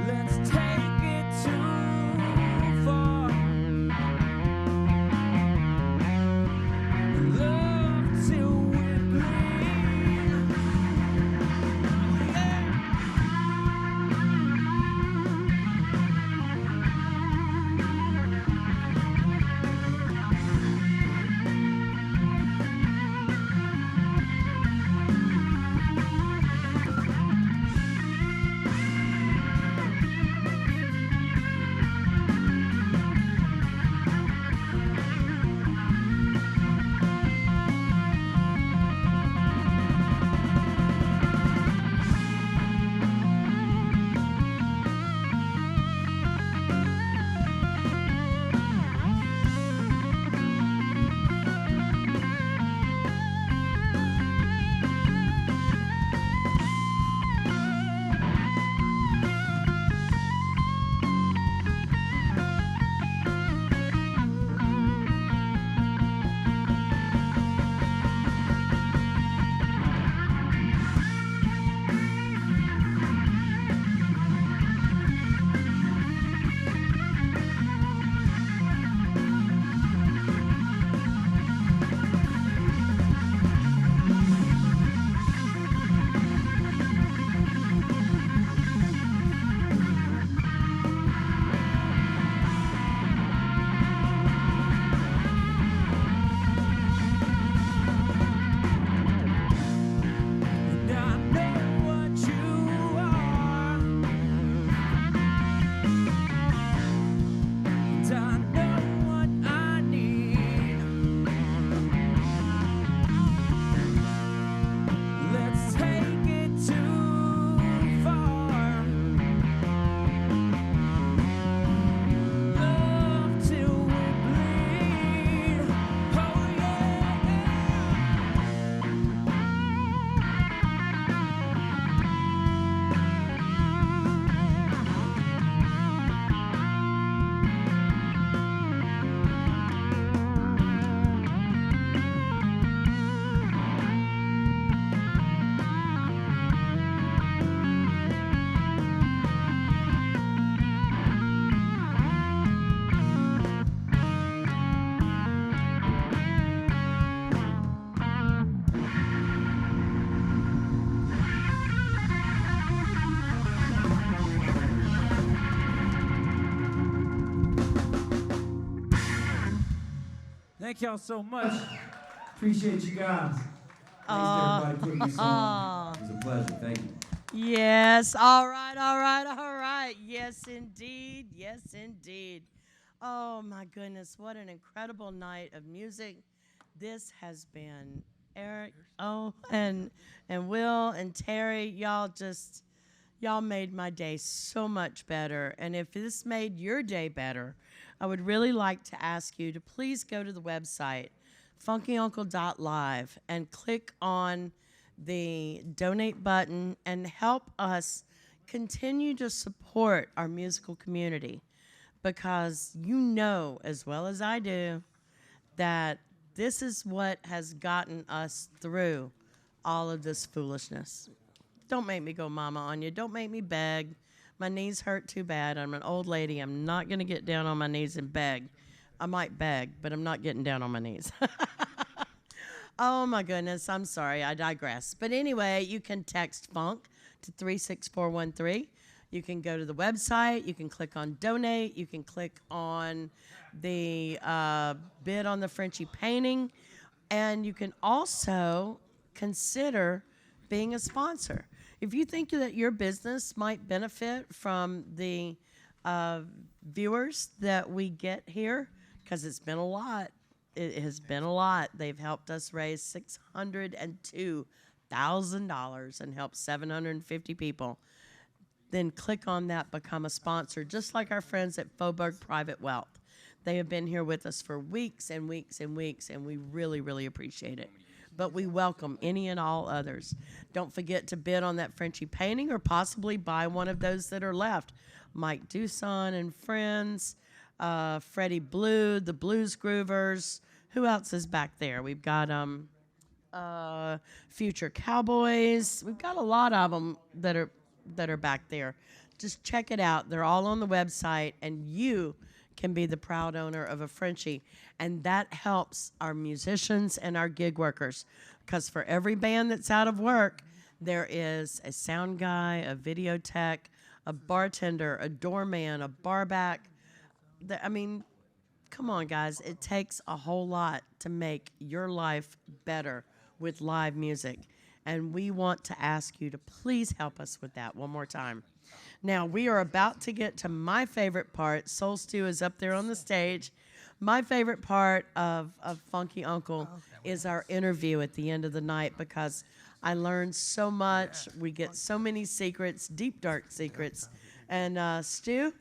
[SPEAKER 3] Let's take it too Thank y'all so much. Appreciate you guys. Thanks to everybody putting this on. It was a pleasure. Thank you.
[SPEAKER 2] Yes. All right. All right. All right. Yes, indeed. Yes, indeed. Oh, my goodness. What an incredible night of music. This has been Eric, and Will and Terry. Y'all made my day so much better. And if this made your day better, I would really like to ask you to please go to the website, funkyuncle.live, and click on the donate button and help us continue to support our musical community. Because you know as well as I do that this is what has gotten us through all of this foolishness. Don't make me go mama on you. Don't make me beg. My knees hurt too bad. I'm an old lady. I'm not going to get down on my knees and beg. I might beg, but I'm not getting down on my knees. Oh, my goodness. I'm sorry. I digress. But anyway, you can text FUNK to 36413. You can go to the website. You can click on donate. You can click on the bid on the Frenchy Painting. And you can also consider being a sponsor. If you think that your business might benefit from the viewers that we get here, because it's been a lot. It has been a lot. They've helped us raise $602,000 and help 750 people. Then click on that, become a sponsor, just like our friends at Faubourg Private Wealth. They have been here with us for weeks and weeks and weeks, and we really, really appreciate it. But we welcome any and all others. Don't forget to bid on that Frenchy Painting or possibly buy one of those that are left. Mike Duson and Friends, Freddie Blue, the Blues Groovers. Who else is back there? We've got Future Cowboys. We've got a lot of them that are back there. Just check it out. They're all on the website, and you can be the proud owner of a Frenchy. And that helps our musicians and our gig workers. Because for every band that's out of work, there is a sound guy, a video tech, a bartender, a doorman, a barback. I mean, come on, guys. It takes a whole lot to make your life better with live music. And we want to ask you to please help us with that one more time. Now, we are about to get to my favorite part. Soul Stew is up there on the stage. My favorite part of Funky Uncle is our interview at the end of the night because I learned so much. We get so many secrets, deep, dark secrets. And Stu,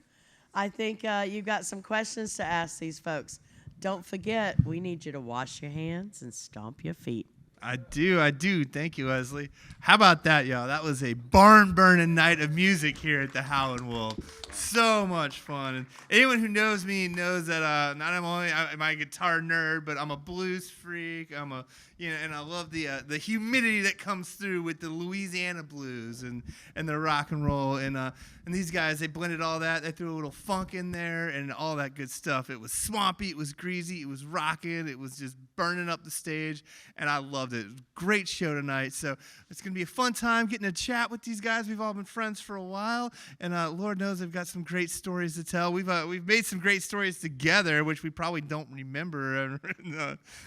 [SPEAKER 2] I think you've got some questions to ask these folks. Don't forget, we need you to wash your hands and stomp your feet.
[SPEAKER 1] I do. Thank you, Wesley. How about that, y'all? That was a barn-burning night of music here at the Howlin' Wolf. So much fun. And anyone who knows me knows that not only am I a guitar nerd, but I'm a blues freak. And I love the humidity that comes through with the Louisiana blues and the rock and roll. And these guys, they blended all that. They threw a little funk in there and all that good stuff. It was swampy. It was greasy. It was rocking. It was just burning up the stage. And I loved it. It was a great show tonight. So it's going to be a fun time getting to chat with these guys. We've all been friends for a while. And Lord knows they've got some great stories to tell. We've made some great stories together, which we probably don't remember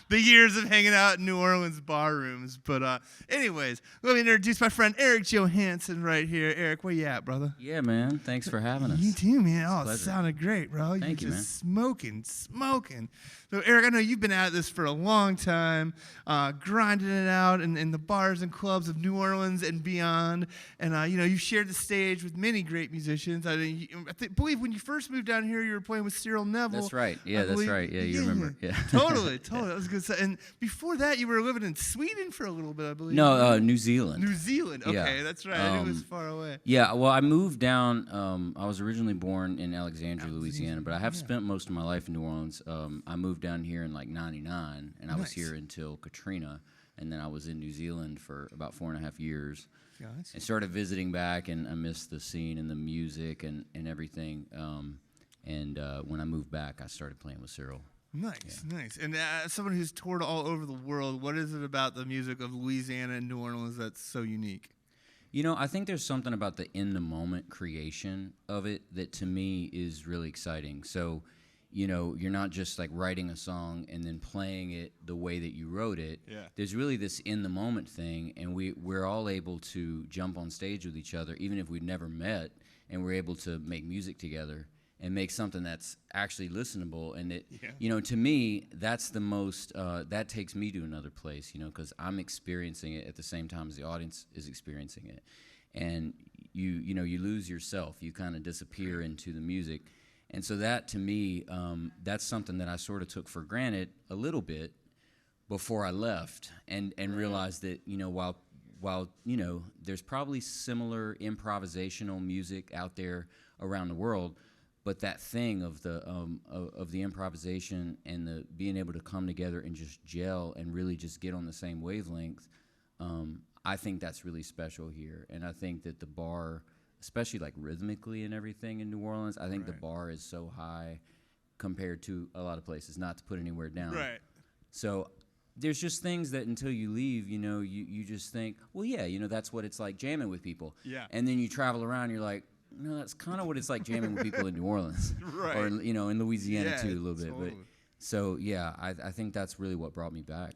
[SPEAKER 1] the years of hanging out in New Orleans bar rooms. But anyways, let me introduce my friend Eric Johanson right here. Eric, where you at, brother?
[SPEAKER 4] Yeah, man. Thanks for having us.
[SPEAKER 1] You too, man. Oh, it
[SPEAKER 4] Pleasure.
[SPEAKER 1] sounded great, bro.
[SPEAKER 4] Thank you,
[SPEAKER 1] just smoking. So, Eric, I know you've been at this for a long time, grinding it out in the bars and clubs of New Orleans and beyond. And, you've shared the stage with many great musicians. I believe when you first moved down here, you were playing with Cyril Neville.
[SPEAKER 4] That's right. Yeah, that's right. Yeah, you remember. Yeah.
[SPEAKER 1] Totally. That was good stuff. And before that, you were living in Sweden for a little bit, I believe.
[SPEAKER 4] No, New Zealand.
[SPEAKER 1] New Zealand. Okay,
[SPEAKER 4] Yeah.
[SPEAKER 1] that's right. I knew it was far away.
[SPEAKER 4] Yeah, well, I moved down. I was originally born in Alexandria, Louisiana, but I have spent most of my life in New Orleans. I moved down here in like '99, and I was here until Katrina, and then I was in New Zealand for about 4.5 years.
[SPEAKER 1] Gotcha.
[SPEAKER 4] And started visiting back, and I missed the scene and the music and everything. When I moved back, I started playing with Cyril.
[SPEAKER 1] Nice. And as someone who's toured all over the world, what is it about the music of Louisiana and New Orleans that's so unique?
[SPEAKER 4] I think there's something about the in-the-moment creation of it that to me is really exciting. So you're not just like writing a song and then playing it the way that you wrote it.
[SPEAKER 1] Yeah.
[SPEAKER 4] There's really this in the moment thing, and we're all able to jump on stage with each other, even if we've never met, and we're able to make music together and make something that's actually listenable. And it, to me, that's the most, that takes me to another place, because I'm experiencing it at the same time as the audience is experiencing it. And you lose yourself, you kind of disappear into the music. And so that, to me, that's something that I sort of took for granted a little bit before I left, and realized that, while there's probably similar improvisational music out there around the world, but that thing of the improvisation and the being able to come together and just gel and really just get on the same wavelength, I think that's really special here. And I think that the bar, especially like rhythmically and everything in New Orleans, I think the bar is so high compared to a lot of places, not to put anywhere down.
[SPEAKER 1] Right.
[SPEAKER 4] So there's just things that until you leave, you just think, well, yeah, that's what it's like jamming with people.
[SPEAKER 1] Yeah.
[SPEAKER 4] And then you travel around, you're like, no, that's kind of what it's like jamming with people in New Orleans.
[SPEAKER 1] Right.
[SPEAKER 4] Or, in Louisiana too, a little bit.
[SPEAKER 1] Totally.
[SPEAKER 4] But so, yeah, I think that's really what brought me back.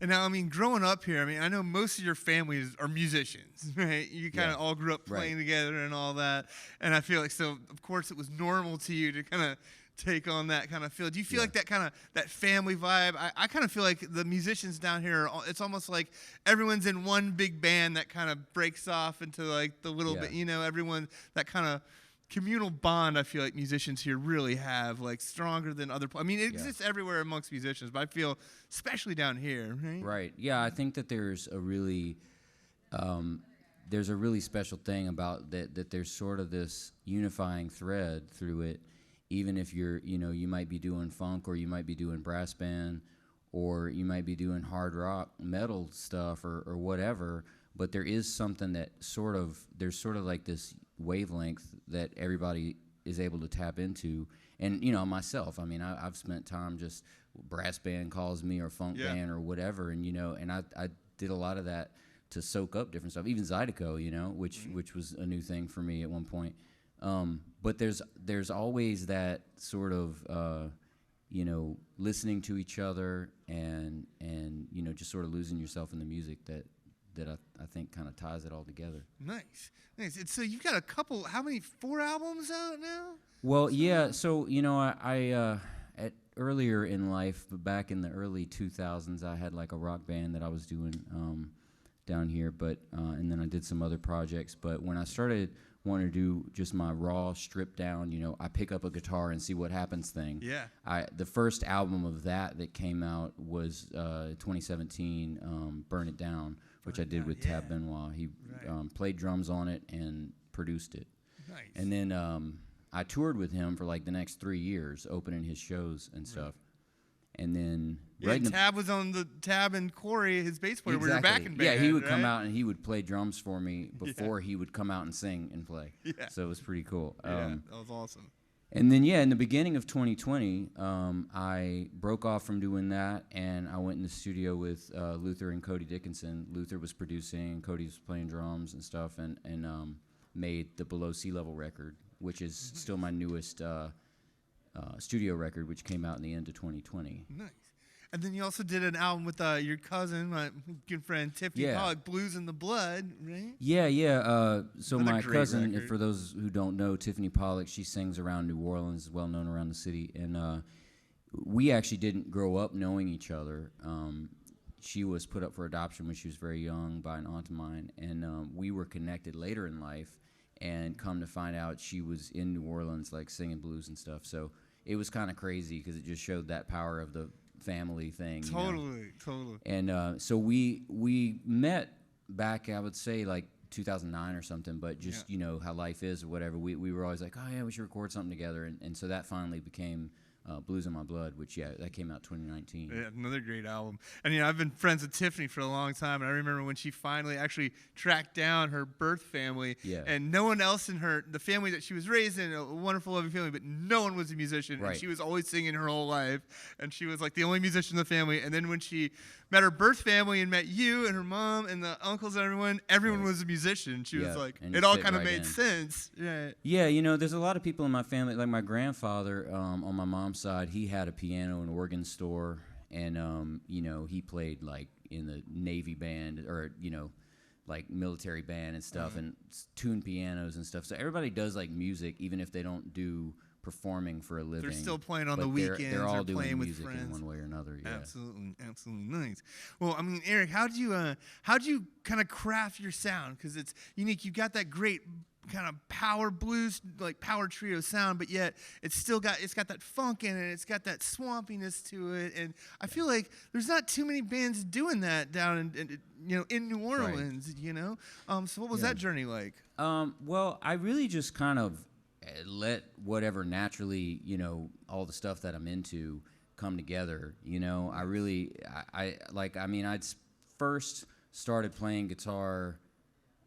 [SPEAKER 1] And now, growing up here, I know most of your families are musicians, right? You kind of all grew up playing together and all that. And I feel like, so, of course, it was normal to you to kind of take on that kind of feel. Do you feel like that family vibe? I kind of feel like the musicians down here, it's almost like everyone's in one big band that kind of breaks off into like the little bit, everyone, that kind of communal bond I feel like musicians here really have, like stronger than other. It exists everywhere amongst musicians, but I feel especially down here, right?
[SPEAKER 4] Right. Yeah, I think that there's a really special thing about that there's sort of this unifying thread through it. Even if you're, you might be doing funk, or you might be doing brass band, or you might be doing hard rock, metal stuff, or whatever, but there is something that there's sort of like this wavelength that everybody is able to tap into. And, myself, I've spent time just brass band calls me, or funk band, or whatever, and, and I did a lot of that to soak up different stuff, even Zydeco, which was a new thing for me at one point. But there's always that sort of, listening to each other and just sort of losing yourself in the music that I think kind of ties it all together.
[SPEAKER 1] Nice. And so you've got how many, 4 albums out now?
[SPEAKER 4] Well, yeah. So, I earlier in life, but back in the early 2000s, I had like a rock band that I was doing down here, but and then I did some other projects. But when I started wanting to do just my raw, stripped down, I pick up a guitar and see what happens thing.
[SPEAKER 1] Yeah.
[SPEAKER 4] The first album of that came out was 2017, Burn It Down, which I did with Tab Benoit. He played drums on it and produced it.
[SPEAKER 1] Nice.
[SPEAKER 4] And then I toured with him for like the next 3 years, opening his shows and stuff. And then
[SPEAKER 1] Tab was on Tab and Corey, his bass player, were your backing band.
[SPEAKER 4] Yeah, he would come out and he would play drums for me before he would come out and sing and play.
[SPEAKER 1] Yeah.
[SPEAKER 4] So it was pretty cool.
[SPEAKER 1] That was awesome.
[SPEAKER 4] And then, in the beginning of 2020, I broke off from doing that, and I went in the studio with Luther and Cody Dickinson. Luther was producing, Cody was playing drums and stuff, and made the Below Sea Level record, which is still my newest studio record, which came out in the end of 2020.
[SPEAKER 1] Nice. And then you also did an album with your cousin, my good friend Tiffany Pollock, Blues in the Blood, right?
[SPEAKER 4] Yeah. So
[SPEAKER 1] Another
[SPEAKER 4] my
[SPEAKER 1] great
[SPEAKER 4] cousin,
[SPEAKER 1] record.
[SPEAKER 4] for those who don't know, Tiffany Pollock, she sings around New Orleans, well known around the city. And we actually didn't grow up knowing each other. She was put up for adoption when she was very young by an aunt of mine. And we were connected later in life, and come to find out she was in New Orleans, like singing blues and stuff. So it was kind of crazy because it just showed that power of the family thing.
[SPEAKER 1] Totally.
[SPEAKER 4] And so we met back, I would say, like 2009 or something, but just, how life is or whatever, we were always like, oh, yeah, we should record something together. And so that finally became Blues in My Blood, which, that came out 2019.
[SPEAKER 1] Yeah, another great album. And, I've been friends with Tiffany for a long time, and I remember when she finally actually tracked down her birth family, and no one else in the family that she was raised in, a wonderful, loving family, but no one was a musician,
[SPEAKER 4] Right.
[SPEAKER 1] and she was always singing her whole life, and she was like the only musician in the family. And then when she met her birth family and met you and her mom and the uncles and everyone was a musician. She was like,
[SPEAKER 4] and
[SPEAKER 1] it all
[SPEAKER 4] fit
[SPEAKER 1] kind of
[SPEAKER 4] right
[SPEAKER 1] made
[SPEAKER 4] in.
[SPEAKER 1] sense. Right.
[SPEAKER 4] Yeah, there's a lot of people in my family, like my grandfather on my mom's mom's side, he had a piano and organ store, and you know, he played like in the Navy band, or you know, like military band and stuff, and tuned pianos and stuff. So everybody does like music, even if they don't do performing for a living.
[SPEAKER 1] They're still playing on
[SPEAKER 4] but
[SPEAKER 1] the weekends.
[SPEAKER 4] They're all
[SPEAKER 1] or
[SPEAKER 4] doing
[SPEAKER 1] playing
[SPEAKER 4] music
[SPEAKER 1] with friends.
[SPEAKER 4] in one way or another. Yeah.
[SPEAKER 1] Absolutely, absolutely nice. Well, I mean, Eric, how'd you kind of craft your sound? Because it's unique. You've got that great kind of power blues, like power trio sound, but yet it's got that funk in it. It's got that swampiness to it, and I feel like there's not too many bands doing that down in New Orleans. Right. You know, so what was that journey like?
[SPEAKER 4] Well, I really just kind of let whatever naturally, you know, all the stuff that I'm into come together. You know, I'd first started playing guitar.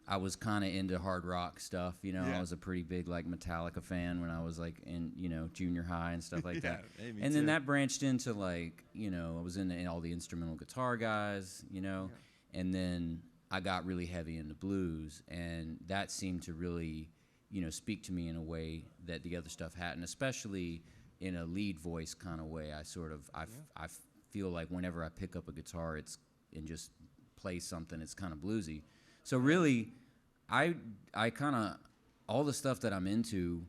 [SPEAKER 4] I was kind of into hard rock stuff, you know. I was a pretty big like Metallica fan when I was like in, you know, junior high and stuff like that.
[SPEAKER 1] Hey,
[SPEAKER 4] and then that branched into like, you know, I was in all the instrumental guitar guys, you know, and then I got really heavy into blues, and that seemed to really, you know, speak to me in a way that the other stuff hadn't, especially in a lead voice kind of way. I feel like whenever I pick up a guitar, and just play something, it's kind of bluesy. So really, I kind of, all the stuff that I'm into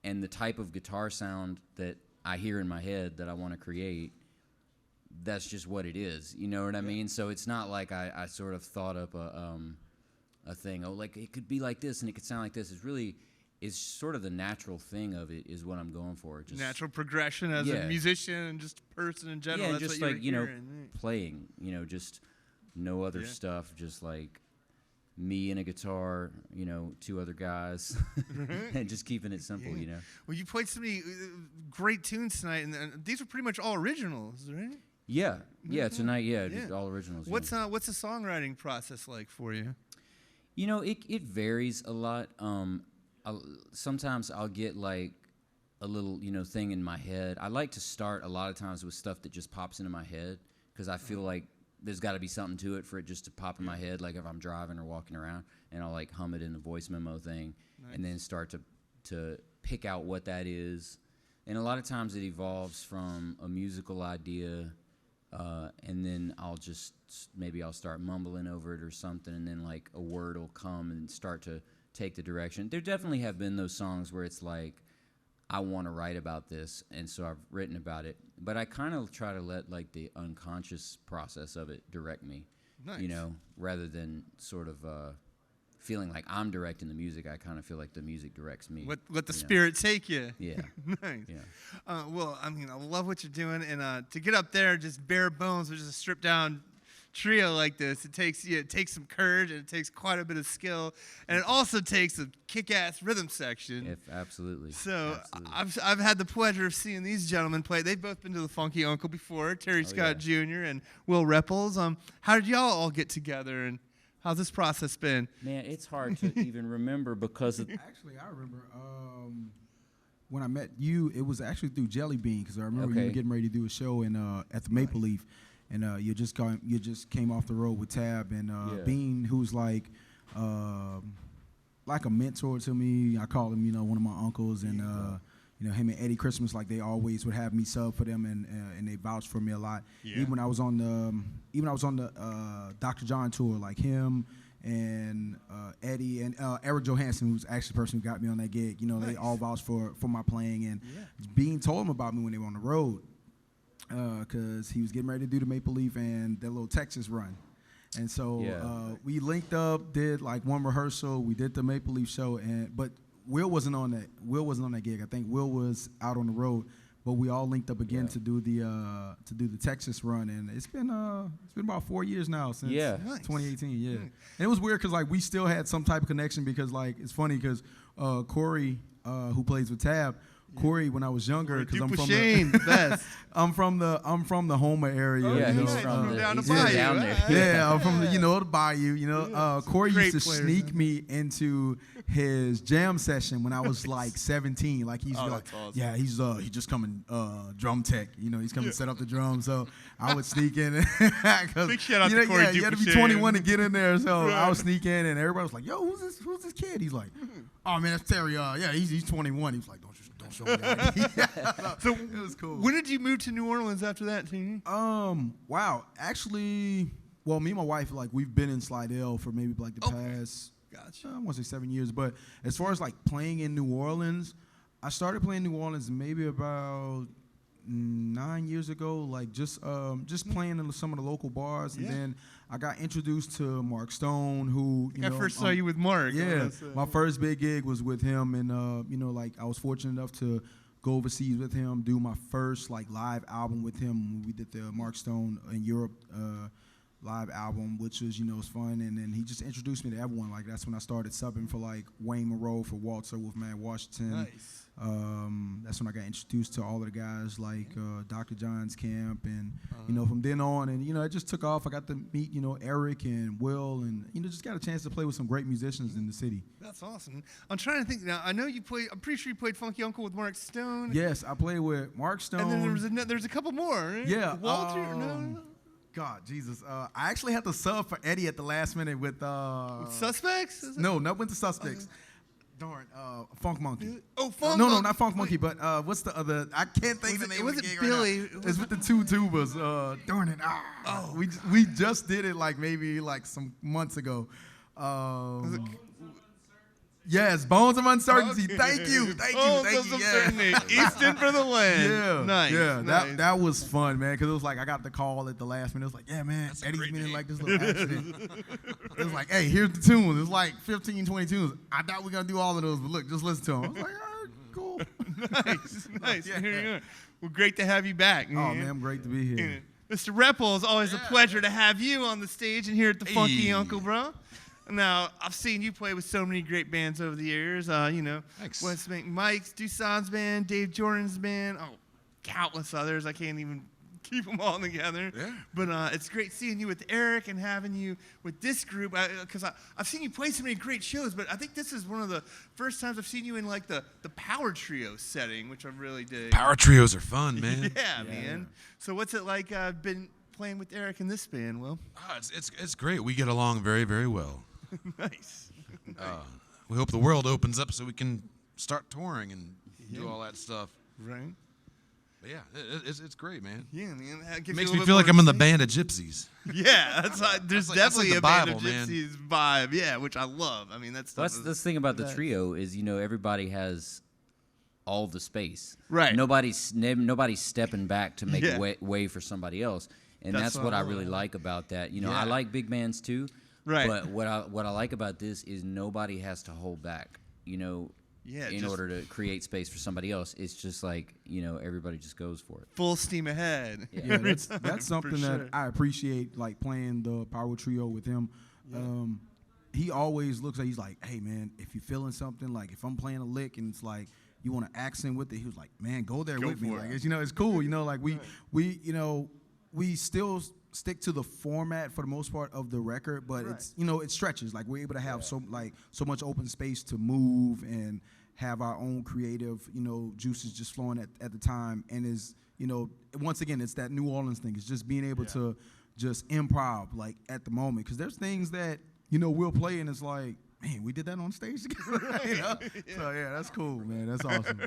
[SPEAKER 4] and the type of guitar sound that I hear in my head that I want to create, that's just what it is. You know what I mean? So it's not like I sort of thought up a thing, like it could be like this and it could sound like this. It's sort of the natural thing of it is what I'm going for. Just
[SPEAKER 1] natural progression as a musician and just a person in general.
[SPEAKER 4] Yeah,
[SPEAKER 1] that's
[SPEAKER 4] just
[SPEAKER 1] what
[SPEAKER 4] like, you know,
[SPEAKER 1] hearing.
[SPEAKER 4] playing, you know, just no other stuff, just like me and a guitar, you know, two other guys, and just keeping it simple, you know.
[SPEAKER 1] Well, you played so many great tunes tonight, and these were pretty much all originals, right?
[SPEAKER 4] Yeah, tonight, just all originals.
[SPEAKER 1] What's the songwriting process like for you?
[SPEAKER 4] You know, it varies a lot. Sometimes I'll get like a little, you know, thing in my head. I like to start a lot of times with stuff that just pops into my head, because I feel like there's got to be something to it for it just to pop in my head, like if I'm driving or walking around, and I'll like hum it in the voice memo thing, and then start to pick out what that is. And a lot of times it evolves from a musical idea, and then I'll start mumbling over it or something, and then like a word will come and start to take the direction. There definitely have been those songs where it's like, I want to write about this, and so I've written about it. But I kind of try to let like the unconscious process of it direct me, you know, rather than sort of feeling like I'm directing the music. I kind of feel like the music directs me.
[SPEAKER 1] Let the spirit take you.
[SPEAKER 4] Yeah.
[SPEAKER 1] Nice.
[SPEAKER 4] Yeah.
[SPEAKER 1] Well, I mean, I love what you're doing, and to get up there just bare bones with just a stripped down trio like this, it takes some courage, and it takes quite a bit of skill, and it also takes a kick-ass rhythm section.
[SPEAKER 4] Absolutely.
[SPEAKER 1] So I've had the pleasure of seeing these gentlemen play. They've both been to the Funky Uncle before, Terry Scott Jr. and Will Repples. How did y'all all get together, and how's this process been?
[SPEAKER 4] Man, it's hard to even remember because of
[SPEAKER 6] Actually, I remember when I met you, it was actually through Jelly Bean, because I remember you were getting ready to do a show at the Maple Leaf. And you just came off the road with Tab and Bean, who's like a mentor to me. I call him, you know, one of my uncles, and you know, him and Eddie Christmas, like they always would have me sub for them, and they vouched for me a lot. Yeah. Even when I was on the Dr. John tour, like him and Eddie and Eric Johanson, who's actually the person who got me on that gig. You know, they all vouched for my playing, and Bean told them about me when they were on the road. Because he was getting ready to do the Maple Leaf and their little Texas run. And so we linked up, did like one rehearsal. We did the Maple Leaf show, but Will wasn't on that. Will wasn't on that gig. I think Will was out on the road. But we all linked up again to do the Texas run, and it's been about 4 years now since 2018. Yeah, and it was weird because like we still had some type of connection, because like it's funny because Corey, who plays with Tab. Corey, when I was younger, because I'm from the Homer area.
[SPEAKER 4] Yeah,
[SPEAKER 6] you know,
[SPEAKER 4] he's from
[SPEAKER 1] down the bayou.
[SPEAKER 4] Down there.
[SPEAKER 6] Yeah, I'm from the bayou. You know, Corey used to sneak me into his jam session when I was like 17. Like he's like, awesome. He's just coming drum tech. You know, he's coming to set up the drums. So I would sneak in.
[SPEAKER 1] Big shout out to Corey.
[SPEAKER 6] You had to be 21 to get in there. So I would sneak in, and everybody was like, "Yo, who's this kid?" He's like, "Oh man, that's Terry. Yeah, he's 21." He was like, "Don't you don't show me the ID.
[SPEAKER 1] So
[SPEAKER 6] it was cool.
[SPEAKER 1] When did you move to New Orleans after that, Tini?
[SPEAKER 6] Wow. Actually, well, me and my wife, like, we've been in Slidell for maybe like the past,
[SPEAKER 1] Gotcha.
[SPEAKER 6] I want to say 7 years. But as far as like playing in New Orleans, I started playing New Orleans maybe about 9 years ago, like just playing in some of the local bars, and then I got introduced to Mark Stone, who
[SPEAKER 1] I first saw you with Mark.
[SPEAKER 6] Yeah, my first big gig was with him, and like I was fortunate enough to go overseas with him, do my first like live album with him. We did the Mark Stone in Europe live album, which was was fun, and then he just introduced me to everyone. Like that's when I started subbing for like Wayne Monroe, for Walter Wolfman Washington.
[SPEAKER 1] Nice.
[SPEAKER 6] That's when I got introduced to all of the guys like Dr. John's camp, and from then on, and it just took off. I got to meet Eric and Will, and just got a chance to play with some great musicians in the city.
[SPEAKER 1] That's awesome. I'm trying to think now. I know you played. I'm pretty sure you played Funky Uncle with Mark Stone.
[SPEAKER 6] Yes, I played with Mark Stone.
[SPEAKER 1] And then there's a couple more. Right?
[SPEAKER 6] Yeah,
[SPEAKER 1] Walter. No.
[SPEAKER 6] God, Jesus. I actually had to sub for Eddie at the last minute with
[SPEAKER 1] Suspects?
[SPEAKER 6] No, not with the Suspects. Darn, Funk Monkey.
[SPEAKER 1] Oh, Funk
[SPEAKER 6] No,
[SPEAKER 1] Monkey.
[SPEAKER 6] not Funk Monkey, but what's the other? I can't think of the name of the gig
[SPEAKER 1] Billy?
[SPEAKER 6] right now. It's with the two tubas. Darn it. We just did it like maybe like some months ago. Yes, Bones of Uncertainty.
[SPEAKER 1] Okay.
[SPEAKER 6] Thank you.
[SPEAKER 1] Bones of Uncertainty. Easton for the win.
[SPEAKER 6] Yeah,
[SPEAKER 1] Nice.
[SPEAKER 6] Yeah,
[SPEAKER 1] nice.
[SPEAKER 6] that was fun, man. Because it was like I got the call at the last minute. It was like, yeah, man, Eddie's been in like this little accident. It was like, hey, here's the tunes. It's like 15, 20 tunes. I thought we were gonna do all of those, but look, just listen to them. I was like, all right, cool.
[SPEAKER 1] Nice.
[SPEAKER 6] Yeah.
[SPEAKER 1] Here you are. Well, great to have you back.
[SPEAKER 6] Oh man, great to be here.
[SPEAKER 1] Mr. Reppel, it's always a pleasure to have you on the stage and here at the Funky Uncle, bro. Now, I've seen you play with so many great bands over the years.
[SPEAKER 7] Thanks.
[SPEAKER 1] Wes Mike's, Dusan's band, Dave Jordan's band, countless others. I can't even keep them all together.
[SPEAKER 7] Yeah.
[SPEAKER 1] But it's great seeing you with Eric and having you with this group. Because I've seen you play so many great shows, but I think this is one of the first times I've seen you in like the power trio setting, which I really dig.
[SPEAKER 7] Power trios are fun, man.
[SPEAKER 1] Yeah, man. So what's it like been playing with Eric in this band, Will?
[SPEAKER 7] It's great. We get along very, very well.
[SPEAKER 1] Nice.
[SPEAKER 7] We hope the world opens up so we can start touring and do all that stuff.
[SPEAKER 1] Right.
[SPEAKER 7] But yeah, it's great, man.
[SPEAKER 1] Yeah, man.
[SPEAKER 7] It makes me feel like I'm in the band of gypsies.
[SPEAKER 1] Yeah, there's
[SPEAKER 7] that's
[SPEAKER 1] definitely
[SPEAKER 7] like
[SPEAKER 1] a
[SPEAKER 7] the
[SPEAKER 1] band
[SPEAKER 7] Bible,
[SPEAKER 1] of
[SPEAKER 7] man.
[SPEAKER 1] gypsies vibe. Yeah, which I love. I mean, that's
[SPEAKER 4] That's the thing about the trio is everybody has all the space.
[SPEAKER 1] Right.
[SPEAKER 4] Nobody's stepping back to make
[SPEAKER 1] Yeah.
[SPEAKER 4] way for somebody else, and
[SPEAKER 1] That's
[SPEAKER 4] that's
[SPEAKER 1] what
[SPEAKER 4] what
[SPEAKER 1] I
[SPEAKER 4] I really
[SPEAKER 1] love.
[SPEAKER 4] like about that.
[SPEAKER 1] Yeah.
[SPEAKER 4] I like big bands too.
[SPEAKER 1] Right.
[SPEAKER 4] But what I like about this is nobody has to hold back.
[SPEAKER 1] Yeah,
[SPEAKER 4] in
[SPEAKER 1] just
[SPEAKER 4] order to create space for somebody else. It's just like everybody just goes for it.
[SPEAKER 1] full steam ahead.
[SPEAKER 6] Yeah, that's something
[SPEAKER 1] For
[SPEAKER 6] that
[SPEAKER 1] sure.
[SPEAKER 6] I appreciate, like playing the power trio with him. He always looks like he's like, hey man, if you're feeling something, like if I'm playing a lick and it's like you want to accent with it, he was like, man, go there with me.
[SPEAKER 1] for
[SPEAKER 6] Like
[SPEAKER 1] it.
[SPEAKER 6] it's, it's cool. Like we still stick to the format for the most part of the record, but it's it stretches. Like we're able to have so much open space to move and have our own creative juices just flowing at the time. And is once again, it's that New Orleans thing. It's just being able to just improv like at the moment, because there's things that we'll play and it's like, man, we did that on stage together. So yeah, that's cool, man. That's awesome.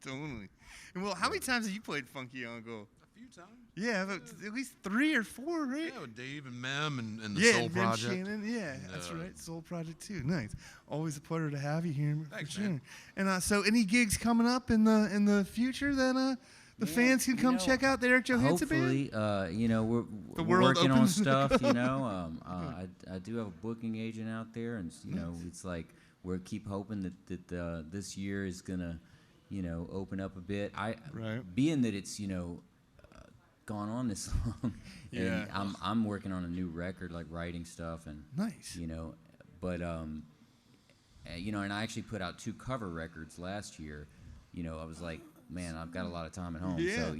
[SPEAKER 1] Totally. And well, how many times have you played Funky Uncle?
[SPEAKER 7] A few times.
[SPEAKER 1] Yeah, at least 3 or 4, right?
[SPEAKER 7] Yeah, with Dave and Mem and the
[SPEAKER 1] Yeah,
[SPEAKER 7] Soul
[SPEAKER 1] and Ben
[SPEAKER 7] Project.
[SPEAKER 1] Shannon. Yeah, that's right. Soul Project too. Nice. Always a pleasure to have you here.
[SPEAKER 7] Thanks,
[SPEAKER 1] for sure.
[SPEAKER 7] man.
[SPEAKER 1] And so, any gigs coming up in the future that the fans can come check out the Eric Johanson
[SPEAKER 4] Hopefully,
[SPEAKER 1] band?
[SPEAKER 4] we're
[SPEAKER 1] world
[SPEAKER 4] working on
[SPEAKER 1] opens.
[SPEAKER 4] stuff. I do have a booking agent out there, and it's like we keep hoping that this year is gonna open up a bit. Being that it's gone on this long,
[SPEAKER 1] Yeah.
[SPEAKER 4] and I'm working on a new record, like writing stuff, and
[SPEAKER 1] Nice.
[SPEAKER 4] but and I actually put out 2 cover records last year. I was like, man, I've got a lot of time at home, so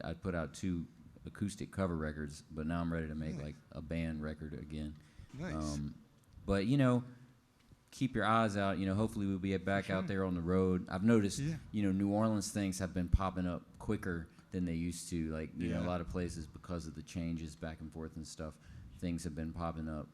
[SPEAKER 4] I put out 2 acoustic cover records, but now I'm ready to make like a band record again.
[SPEAKER 1] Nice.
[SPEAKER 4] But keep your eyes out. Hopefully we'll be back out there on the road. I've noticed, New Orleans things have been popping up quicker than they used to. Like, a lot of places, because of the changes back and forth and stuff, things have been popping up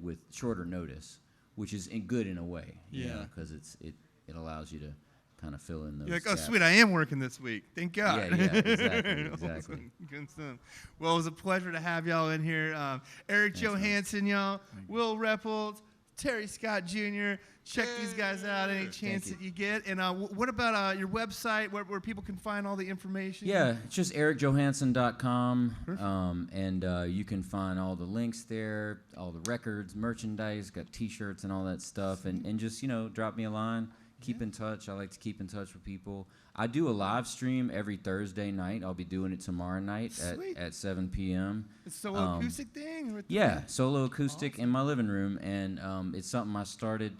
[SPEAKER 4] with shorter notice, which is good in a way. Because it allows you to kind of fill in those
[SPEAKER 1] You're like, oh,
[SPEAKER 4] gaps.
[SPEAKER 1] sweet, I am working this week. Thank God.
[SPEAKER 4] Yeah, exactly.
[SPEAKER 1] Good stuff. Well, it was a pleasure to have y'all in here. Eric Johanson, y'all. Will Repples, Terry Scott Jr. Check these guys out any chance that you get. And what about your website where people can find all the information?
[SPEAKER 4] Yeah, it's just ericjohanson.com. And you can find all the links there, all the records, merchandise, got T-shirts and all that stuff. And just, drop me a line. Keep in touch. I like to keep in touch with people. I do a live stream every Thursday night. I'll be doing it tomorrow night at 7 p.m.
[SPEAKER 1] It's a solo acoustic thing?
[SPEAKER 4] Yeah, solo acoustic in my living room. And it's something I started,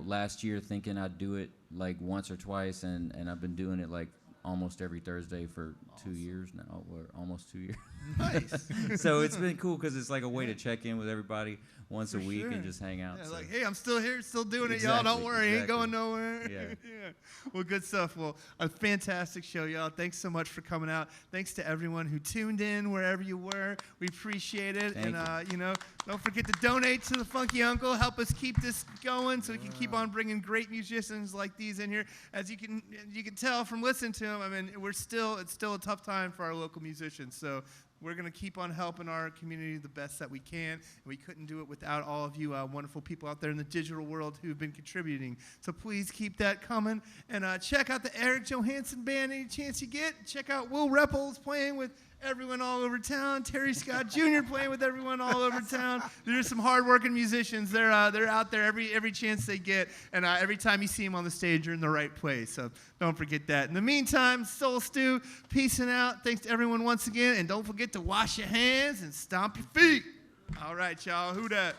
[SPEAKER 4] last year thinking I'd do it like once or twice. And I've been doing it like almost every Thursday for 2 years now, or almost 2 years.
[SPEAKER 1] Nice.
[SPEAKER 4] So it's been cool because it's like a way to check in with everybody once a week and just hang out.
[SPEAKER 1] Yeah,
[SPEAKER 4] so.
[SPEAKER 1] like, hey, I'm still here, still doing it, y'all. Don't worry, ain't going nowhere.
[SPEAKER 4] Yeah.
[SPEAKER 1] Well, good stuff. Well, a fantastic show, y'all. Thanks so much for coming out. Thanks to everyone who tuned in wherever you were. We appreciate it.
[SPEAKER 4] Thank
[SPEAKER 1] you. Don't forget to donate to the Funky Uncle. Help us keep this going so we can keep on bringing great musicians like these in here. As you can tell from listening to them, I mean, it's still a tough time for our local musicians. So we're going to keep on helping our community the best that we can. And we couldn't do it without all of you wonderful people out there in the digital world who've been contributing. So please keep that coming. And check out the Eric Johanson Band any chance you get. Check out Will Repples playing with everyone all over town. Terry Scott Jr. playing with everyone all over town. There's some hard-working musicians. They're out there every chance they get. And every time you see them on the stage, you're in the right place. So don't forget that. In the meantime, Soul Stew, peacing out. Thanks to everyone once again. And don't forget to wash your hands and stomp your feet. All right, y'all. Who dat?